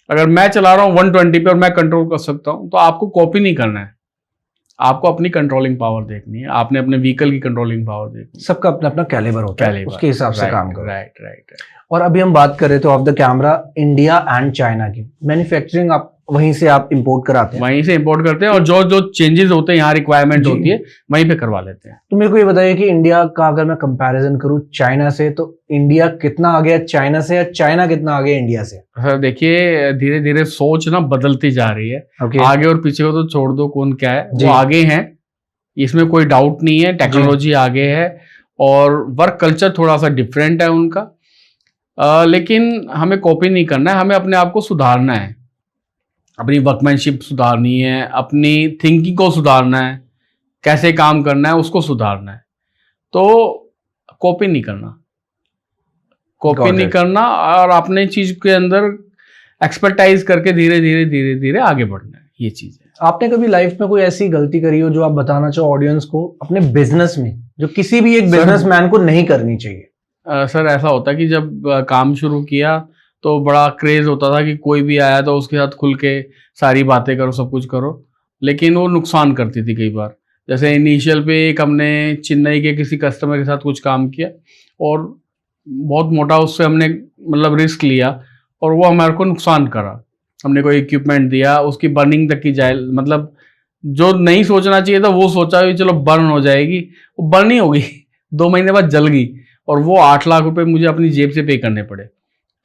S2: अगर मैं चला रहा हूँ 120 पे और मैं कंट्रोल कर सकता हूँ, तो आपको कॉपी नहीं करना है, आपको अपनी कंट्रोलिंग पावर देखनी है, आपने अपने व्हीकल की कंट्रोलिंग पावर देखनी है।
S1: सबका अपना अपना कैलिबर होता है, उसके हिसाब से काम करो।
S2: राइट।
S1: और अभी हम बात कर रहे थे of the camera India and China की मैन्युफैक्चरिंग, आप वहीं से आप इंपोर्ट कराते हैं?
S2: वहीं से इंपोर्ट करते हैं, और जो जो चेंजेस होते हैं यहाँ रिक्वायरमेंट
S1: जी।
S2: होती है वहीं पे करवा लेते हैं।
S1: तो मेरे को ये बताइए कि इंडिया का अगर मैं कंपैरिजन करूं चाइना से, तो इंडिया कितना आ गया चाइना से या चाइना कितना आ गया इंडिया से?
S2: सर देखिए धीरे धीरे सोच ना बदलती जा रही है।
S1: ओके,
S2: आगे और पीछे को तो छोड़ दो, कौन क्या है,
S1: जी।
S2: वो आगे हैं, इसमें कोई डाउट नहीं है। टेक्नोलॉजी आगे है और वर्क कल्चर थोड़ा सा डिफरेंट है उनका, लेकिन हमें कॉपी नहीं करना है, हमें अपने आप को सुधारना है, अपनी वर्कमैनशिप सुधारनी है, अपनी थिंकिंग को सुधारना है, कैसे काम करना है उसको सुधारना है। तो कॉपी नहीं करना, कॉपी नहीं करना, और अपने चीज के अंदर एक्सपर्टाइज करके धीरे धीरे आगे बढ़ना है, ये चीज है।
S1: आपने कभी लाइफ में कोई ऐसी गलती करी हो जो आप बताना चाहो ऑडियंस को अपने बिजनेस में, जो किसी भी एक बिजनेसमैन को नहीं करनी चाहिए?
S2: सर ऐसा होता है कि जब काम शुरू किया तो बड़ा क्रेज होता था कि कोई भी आया तो उसके साथ खुल के सारी बातें करो, सब कुछ करो, लेकिन वो नुकसान करती थी कई बार। जैसे इनिशियल पे एक हमने चेन्नई के किसी कस्टमर के साथ कुछ काम किया और बहुत मोटा उससे हमने मतलब रिस्क लिया और वो हमारे को नुकसान करा। हमने कोई इक्विपमेंट दिया, उसकी बर्निंग तक की जाए, मतलब जो नहीं सोचना चाहिए था वो सोचा कि चलो बर्न हो जाएगी, वो बर्न ही हो गई 2 महीने बाद जल गई और वो 8 लाख रुपए मुझे अपनी जेब से पे करने पड़े।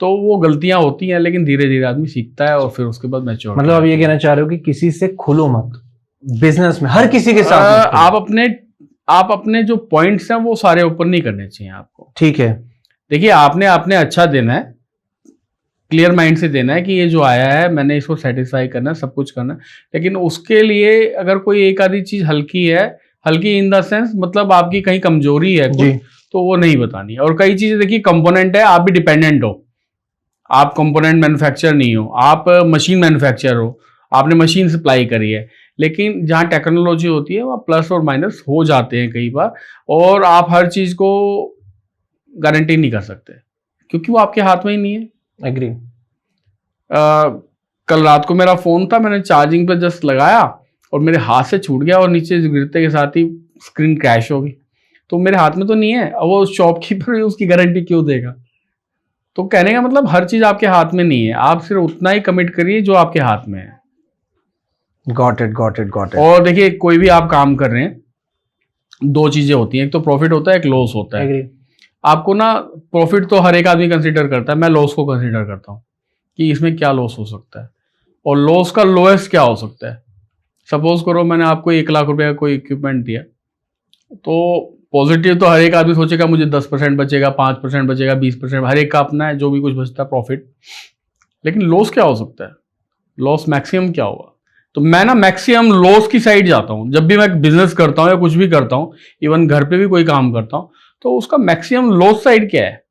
S2: तो वो गलतियां होती हैं, लेकिन धीरे धीरे आदमी सीखता है और फिर उसके बाद मैच्योर।
S1: मतलब आप ये कहना चाह रहे हो कि किसी से खुलो मत, बिजनेस में हर किसी के साथ मत
S2: आप अपने जो पॉइंट्स हैं वो सारे ओपन नहीं करने चाहिए आपको।
S1: ठीक है,
S2: देखिए आपने अच्छा देना है, क्लियर माइंड से देना है कि ये जो आया है मैंने इसको सेटिस्फाई करना है, सब कुछ करना है। लेकिन उसके लिए अगर कोई एक आधी चीज हल्की है, हल्की इन द सेंस मतलब आपकी कहीं कमजोरी है कुछ, तो वो नहीं बतानी है। और कई चीजें देखिए कंपोनेंट है, आप भी डिपेंडेंट हो, आप कंपोनेंट मैन्युफैक्चर नहीं हो, आप मशीन मैन्युफैक्चर हो, आपने मशीन सप्लाई करी है। लेकिन जहाँ टेक्नोलॉजी होती है वहाँ प्लस और माइनस हो जाते हैं कई बार, और आप हर चीज को गारंटी नहीं कर सकते क्योंकि वो आपके हाथ में ही नहीं है।
S1: एग्री।
S2: कल रात को मेरा फोन था, मैंने चार्जिंग पे जस्ट लगाया और मेरे हाथ से छूट गया और नीचे गिरते के साथ ही स्क्रीन क्रैश हो गई। तो मेरे हाथ में तो नहीं है, अब वो शॉपकीपर उसकी गारंटी क्यों देगा? तो कहने का मतलब हर चीज आपके हाथ में नहीं है, आप सिर्फ उतना ही कमिट करिए जो आपके हाथ में है।
S1: Got it, got it, got it.
S2: और देखिए कोई भी आप काम कर रहे हैं, 2 चीजें होती हैं, एक तो प्रॉफिट होता है, एक लॉस होता है।
S1: एग्री।
S2: आपको ना प्रॉफिट तो हर एक आदमी कंसीडर करता है, मैं लॉस को कंसीडर करता हूँ कि इसमें क्या लॉस हो सकता है और लॉस का लोएस्ट क्या हो सकता है। सपोज करो मैंने आपको 1 लाख रुपए का कोई इक्विपमेंट दिया, तो पॉजिटिव तो हर एक आदमी सोचेगा मुझे 10% बचेगा, 5% बचेगा, 20%, हर एक का अपना है, जो भी कुछ बचता है प्रॉफिट। लेकिन लॉस क्या हो सकता है, लॉस मैक्सिमम क्या होगा? तो मैं ना मैक्सिमम लॉस की साइड जाता हूँ जब भी मैं बिजनेस करता हूँ या कुछ भी करता हूँ, इवन घर पे भी कोई काम करता हूँ, तो उसका मैक्सिमम लॉस साइड क्या है,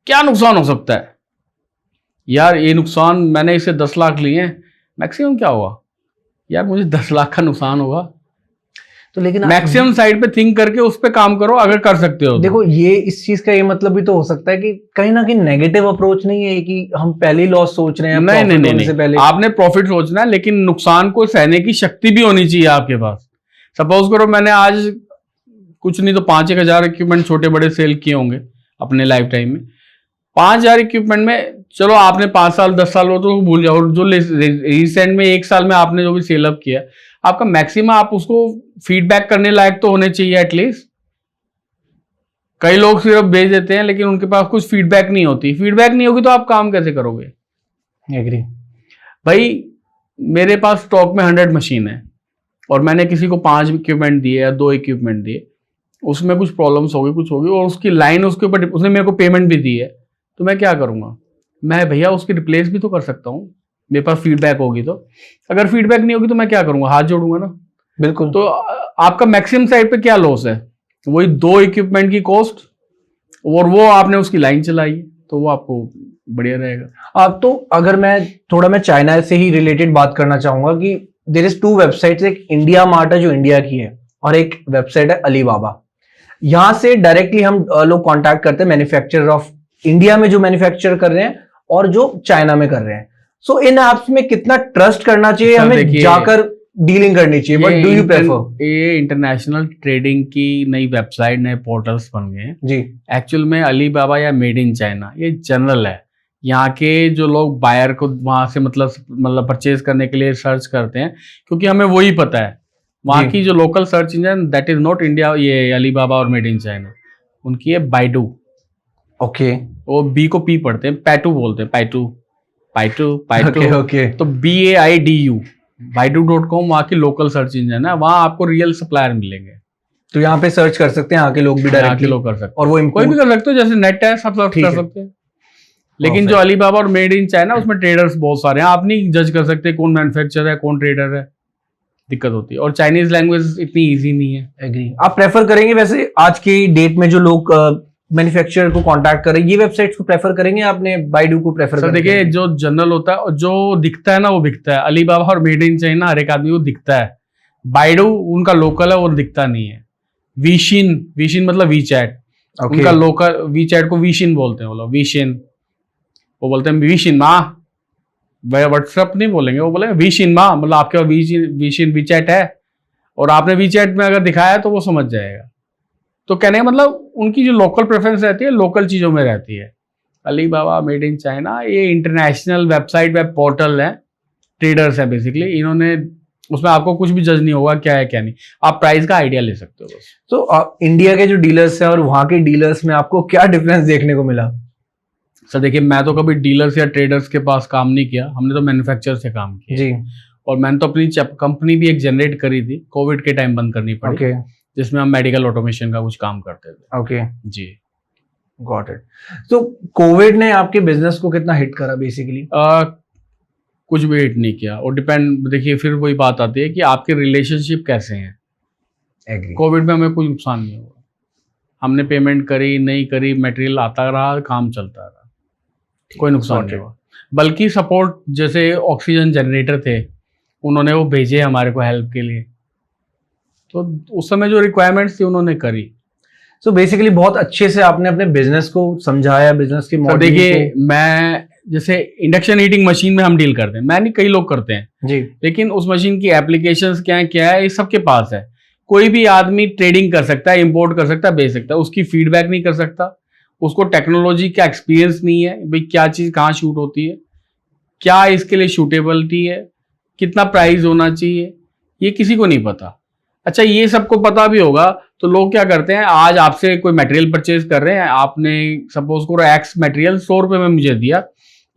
S2: क्या नुकसान हो सकता है। यार ये नुकसान, मैंने इसे 10 लाख लिए हैं, मैक्सिमम क्या होगा यार, मुझे 10 लाख का नुकसान होगा।
S1: तो लेकिन
S2: मैक्सिमम साइड पे थिंक करके उस पे काम करो अगर कर सकते हो तो।
S1: देखो ये इस चीज का ये मतलब भी तो हो सकता है कि कहीं ना कहीं नेगेटिव अप्रोच नहीं है कि हम पहले ही लॉस सोच रहे हैं,
S2: नहीं नहीं
S1: profit होने
S2: नहीं,
S1: से पहले।
S2: आपने प्रॉफिट सोचना है, लेकिन नुकसान को सहने की शक्ति भी होनी चाहिए आपके पास। सपोज करो मैंने आज कुछ नहीं तो 5-1 हजार इक्विपमेंट छोटे बड़े सेल किए होंगे अपने लाइफ टाइम में। 5,000 इक्विपमेंट में चलो आपने 5 साल 10 साल हो तो भूल जाओ, जो रिसेंट में 1 साल में आपने जो भी सेल अप किया, आपका मैक्सिमम आप उसको फीडबैक करने लायक तो होने चाहिए एटलीस्ट। कई लोग सिर्फ भेज देते हैं लेकिन उनके पास कुछ फीडबैक नहीं होती, फीडबैक नहीं होगी तो आप काम कैसे करोगे?
S1: एग्री।
S2: भाई मेरे पास स्टॉक में 100 मशीन है और मैंने किसी को 5 इक्विपमेंट दिए या 2 इक्विपमेंट दिए, उसमें कुछ प्रॉब्लम्स होगी, कुछ होगी और उसकी लाइन उसके ऊपर, उसने मेरे को पेमेंट भी दी है, तो मैं क्या करूंगा? मैं भैया उसकी रिप्लेस भी तो कर सकता हूँ, मेरे पास फीडबैक होगी तो। अगर फीडबैक नहीं होगी तो मैं क्या करूंगा? हाथ जोड़ूंगा ना।
S1: बिल्कुल।
S2: तो आपका मैक्सिमम साइड पे क्या लॉस है? वही 2 इक्विपमेंट की कॉस्ट और वो आपने उसकी लाइन चलाई, तो वो आपको बढ़िया रहेगा।
S1: अब तो अगर मैं चाइना से ही रिलेटेड बात करना चाहूंगा कि देयर इज 2 वेबसाइट्स, एक इंडिया मार्ट है जो इंडिया की है और एक वेबसाइट है अलीबाबा। यहां से डायरेक्टली हम लोग कांटेक्ट करते हैं मैन्युफैक्चरर ऑफ इंडिया में जो मैन्युफैक्चर कर रहे हैं और जो चाइना में कर रहे हैं। सो इन ऐप्स में कितना ट्रस्ट करना चाहिए, हमें जाकर डीलिंग करनी चाहिए? What do you prefer?
S2: ये इंटरनेशनल ट्रेडिंग की नई वेबसाइट, नए पोर्टल्स बन गए हैं
S1: जी।
S2: एक्चुअल में अलीबाबा या मेड इन चाइना ये जनरल है। यहाँ के जो लोग बायर को वहां से मतलब परचेज करने के लिए सर्च करते हैं, क्योंकि हमें वही पता है वहाँ की जो local search engine, that is not India, ये अलीबाबा और मेड इन चाइना, उनकी है बाइडू।
S1: ओके।
S2: वो बी को पी पढ़ते हैं, पैटू बोलते हैं, पैटू पैटू पैटू।
S1: Okay okay.
S2: तो BAIDU, baidu.com वहाँ की लोकल सर्च इंजन है, वहाँ आपको रियल सप्लायर मिलेंगे।
S1: तो यहाँ पे सर्च कर सकते हैं, यहाँ के लोग भी
S2: यहाँ के
S1: डायरेक्टली
S2: लोग कर सकते हैं,
S1: और वो
S2: कोई भी कर सकते हो, जैसे नेट है सब सर्च कर सकते हैं। लेकिन जो अलीबाबा और मेड इन चाइना उसमें ट्रेडर्स बहुत सारे हैं, आप नहीं जज कर सकते कौन मैन्युफैक्चरर है कौन ट्रेडर है, दिक्कत होती है। और चाइनीज लैंग्वेज इतनी इजी नहीं है।
S1: एग्री। आप प्रेफर करेंगे वैसे आज की डेट में जो लोग मैन्युफैक्चरर को कांटेक्ट करें, ये वेबसाइट्स को प्रेफर करेंगे, आपने बाइडू को प्रेफर
S2: सर देखिए जो जनरल होता है और जो दिखता है ना वो बिकता है। अलीबाबा और मेड इन चाइना हर एक आदमी को दिखता है, बाइडू उनका लोकल है वो दिखता नहीं है। वीशिन मतलब वीचैट, उनका लोकल, वीचैट को वीशिन बोलते हैं, वो लोग वीशिन, वो बोलते हैं वीशिन माँ, व्हाट्सएप नहीं बोलेंगे, वो बोलेंगे वीशिन माँ, मतलब आपके पास वीशिन वीचैट है और आपने वीचैट में अगर दिखाया तो वो समझ जाएगा। तो कहने का मतलब उनकी जो लोकल प्रेफरेंस रहती है लोकल चीज़ों में रहती है। अलीबाबा मेड इन चाइना ये इंटरनेशनल वेबसाइट वेब पोर्टल है, ट्रेडर्स है बेसिकली, इन्होंने उसमें आपको कुछ भी जज नहीं होगा क्या है क्या नहीं, आप प्राइस का आइडिया ले सकते हो बस।
S1: तो इंडिया के जो डीलर्स हैं और वहां के डीलर्स में आपको क्या डिफरेंस देखने को मिला?
S2: सर देखिए, मैं तो कभी डीलर्स या ट्रेडर्स के पास काम नहीं किया, हमने तो मैन्युफैक्चरर से काम किया
S1: जी।
S2: और मैंने तो अपनी कंपनी भी एक जनरेट करी थी, कोविड के टाइम बंद करनी पड़ी।
S1: ओके
S2: जिसमें हम मेडिकल ऑटोमेशन का कुछ काम करते थे।
S1: ओके
S2: जी।
S1: Got it. तो कोविड ने आपके बिजनेस को कितना हिट करा बेसिकली?
S2: कुछ भी हिट नहीं किया, और डिपेंड, देखिए फिर वही बात आती है कि आपके रिलेशनशिप कैसे हैं।
S1: एग्री।
S2: कोविड में हमें कोई नुकसान नहीं हुआ, हमने पेमेंट करी नहीं करी, मटेरियल आता रहा, काम चलता रहा, कोई नुकसान नहीं हुआ। बल्कि सपोर्ट, जैसे ऑक्सीजन जनरेटर थे उन्होंने वो भेजे हमारे को हेल्प के लिए, तो उस समय जो रिक्वायरमेंट्स थी उन्होंने करी।
S1: सो बेसिकली बहुत अच्छे से आपने अपने बिजनेस को समझाया, बिजनेस के मॉडल।
S2: देखिए मैं जैसे इंडक्शन हीटिंग मशीन में हम डील करते हैं, मैं नहीं, कई लोग करते हैं
S1: जी,
S2: लेकिन उस मशीन की एप्लीकेशंस क्या है ये सबके पास है। कोई भी आदमी ट्रेडिंग कर सकता है, इंपोर्ट कर सकता है, बेच सकता है, उसकी फीडबैक नहीं कर सकता, उसको टेक्नोलॉजी का एक्सपीरियंस नहीं है, भाई क्या चीज़ कहाँ शूट होती है, क्या इसके लिए शूटेबिलिटी है, कितना प्राइस होना चाहिए, ये किसी को नहीं पता। अच्छा, ये सबको पता भी होगा तो लोग क्या करते हैं, आज आपसे कोई मटेरियल परचेज कर रहे हैं, आपने सपोज करो एक्स मटेरियल 100 रुपये में मुझे दिया,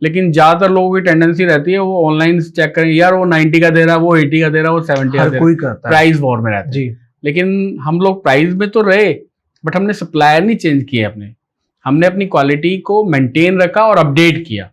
S2: लेकिन ज्यादातर लोगों की टेंडेंसी रहती है वो ऑनलाइन चेक करें, यार वो 90 का दे रहा है, वो 80 का दे रहा है, वो 70 का दे रहा है, प्राइस वॉर में रहता है
S1: जी।
S2: लेकिन हम लोग प्राइस में तो रहे, बट हमने सप्लायर नहीं चेंज किए हमने अपनी क्वालिटी को मेंटेन रखा और अपडेट किया,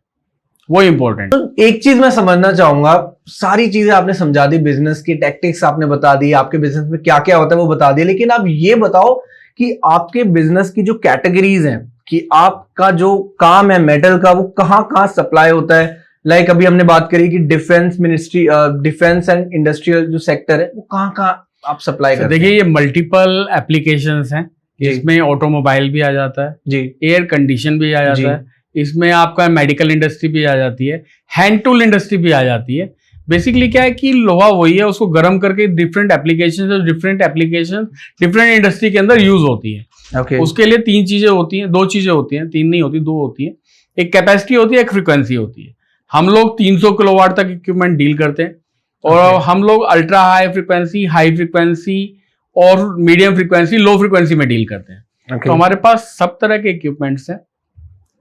S2: वो इंपॉर्टेंट।
S1: तो एक चीज मैं समझना चाहूंगा, सारी चीजें आपने समझा दी, बिजनेस की टैक्टिक्स आपने बता दी, आपके बिजनेस में क्या क्या होता है वो बता दिया, लेकिन आप ये बताओ कि आपके बिजनेस की जो कैटेगरीज हैं, कि आपका जो काम है मेटल का, वो कहाँ कहाँ सप्लाई होता है। लाइक अभी हमने बात करी कि defence ministry, defence and industrial जो सेक्टर है वो कहाँ कहाँ आप सप्लाई करते हैं?
S2: देखिए ये मल्टीपल एप्लीकेशंस हैं, जिसमें ऑटोमोबाइल भी आ जाता है जी, एयर कंडीशन भी आ जाता है, इसमें आपका मेडिकल इंडस्ट्री भी आ जाती है, हैंड टूल इंडस्ट्री भी आ जाती है। बेसिकली क्या है कि लोहा वही है, उसको गर्म करके डिफरेंट एप्लीकेशन डिफरेंट इंडस्ट्री के अंदर यूज होती है। उसके लिए 3 चीजें होती हैं, 2 चीजें होती हैं, 3 नहीं होती, 2 होती है। एक कैपेसिटी होती है, एक फ्रीक्वेंसी होती है। हम लोग 300 किलोवाट तक इक्विपमेंट डील करते हैं, और हम लोग अल्ट्रा हाई फ्रीक्वेंसी और मीडियम फ्रीक्वेंसी, लो फ्रीक्वेंसी में डील करते हैं। तो हमारे पास सब तरह के इक्विपमेंट्स हैं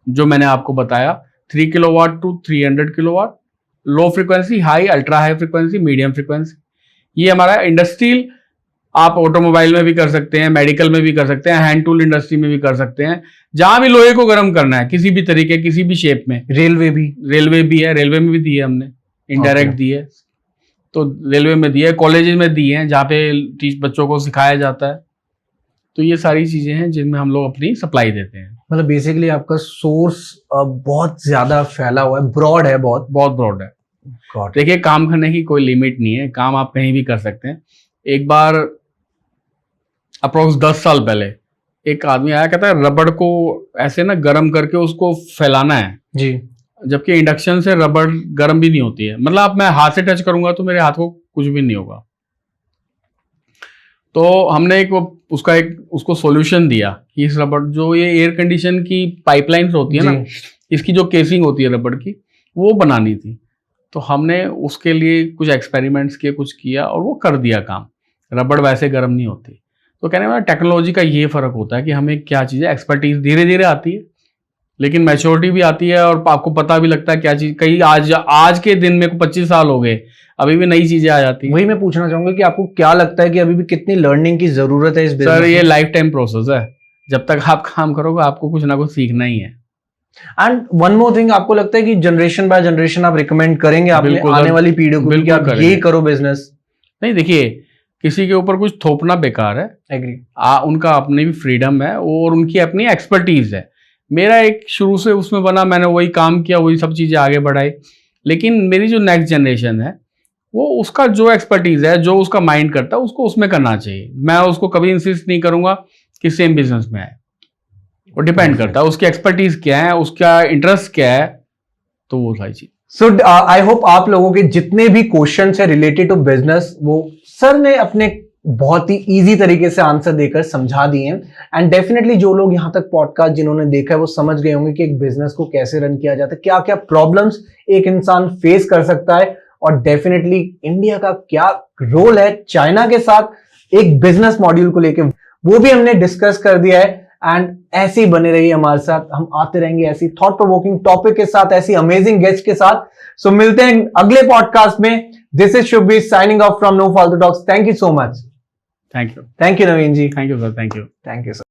S2: जो मैंने आपको बताया, 3 kilowatt to 300 kilowatt, low frequency, high, ultra high frequency, medium frequency. ये हमारा इंडस्ट्रियल, आप ऑटोमोबाइल में भी कर सकते हैं, मेडिकल में भी कर सकते हैं, हैंड टूल इंडस्ट्री में भी कर सकते हैं, जहां भी लोहे को गर्म करना है किसी भी तरीके, किसी भी शेप में। रेलवे भी है, रेलवे में भी दी है हमने, इनडायरेक्ट दी है, तो रेलवे में दी है, कॉलेजेस में दी है जहाँ पे बच्चों को सिखाया जाता है। तो ये सारी चीजें हैं जिनमें हम लोग अपनी सप्लाई देते हैं।
S1: मतलब बेसिकली आपका सोर्स बहुत ज्यादा फैला हुआ है, ब्रॉड है, बहुत ब्रॉड है।
S2: देखिए काम करने की कोई लिमिट नहीं है, काम आप कहीं भी कर सकते हैं। एक बार अप्रोक्स 10 साल पहले एक आदमी आया, कहता है रबड़ को ऐसे ना गर्म करके उसको फैलाना है जी, जबकि इंडक्शन से रबड़ गर्म भी नहीं होती है, मतलब मैं हाथ से टच करूंगा तो मेरे हाथ को कुछ भी नहीं होगा। तो हमने उसको सॉल्यूशन दिया कि इस रबड़, जो ये एयर कंडीशन की पाइपलाइंस होती है ना, इसकी जो केसिंग होती है रबड़ की, वो बनानी थी। तो हमने उसके लिए कुछ एक्सपेरिमेंट्स किए, कुछ किया, और वो कर दिया काम। रबड़ वैसे गर्म नहीं होती। तो कहने वाला टेक्नोलॉजी का ये फर्क होता है कि हमें क्या चीज़ें, एक्सपर्टीज धीरे धीरे आती है, लेकिन मैच्योरिटी भी आती है, और आपको पता भी लगता है क्या चीज़। कई आज के दिन में 25 साल हो गए, अभी भी नई चीजें आ जाती है।
S1: वही मैं पूछना चाहूंगा कि आपको क्या लगता है कि अभी भी कितनी लर्निंग की जरूरत है इस बिजनेस में?
S2: सर ये लाइफ टाइम प्रोसेस है, जब तक आप काम करोगे आपको कुछ ना कुछ सीखना ही है।
S1: एंड वन मोर थिंग, आपको लगता है कि जनरेशन बाय जनरेशन आप रिकमेंड करेंगे अपने आने वाली पीढ़ी को कि आप ये करो बिजनेस?
S2: नहीं, देखिए किसी के ऊपर कुछ थोपना बेकार है।
S1: एग्री।
S2: उनका अपनी भी फ्रीडम है और उनकी अपनी एक्सपर्टीज है। मेरा एक शुरू से उसमें बना, मैंने वही काम किया, वही सब चीजें आगे बढ़ाई। लेकिन मेरी जो नेक्स्ट जनरेशन है, वो उसका जो एक्सपर्टीज है, जो उसका माइंड करता है, उसको उसमें करना चाहिए। मैं उसको कभी इंसिस्ट नहीं करूंगा कि सेम बिजनेस में आए, वो डिपेंड करता है उसकी एक्सपर्टीज क्या है, उसका इंटरेस्ट क्या है, तो वो सारी चीज।
S1: सो आई होप आप लोगों के जितने भी क्वेश्चन है रिलेटेड टू बिजनेस, वो सर ने अपने बहुत ही इजी तरीके से आंसर देकर समझा दिए हैं। एंड डेफिनेटली जो लोग यहाँ तक पॉडकास्ट जिन्होंने देखा है वो समझ गए होंगे कि एक बिजनेस को कैसे रन किया जाता है, क्या क्या प्रॉब्लम्स एक इंसान फेस कर सकता है, और डेफिनेटली इंडिया का क्या रोल है चाइना के साथ एक बिजनेस मॉड्यूल को लेके, वो भी हमने डिस्कस कर दिया है। एंड ऐसे ही बने रहिए हमारे साथ, हम आते रहेंगे ऐसी थॉट प्रोवोकिंग टॉपिक के साथ, ऐसी अमेजिंग गेस्ट के साथ। सो मिलते हैं अगले पॉडकास्ट में। This is Shubhi signing off from No Faltu Talks. Thank you so much.
S2: Thank you
S1: thank you Naveen ji.
S2: Thank you sir. Thank you.
S1: Thank you sir.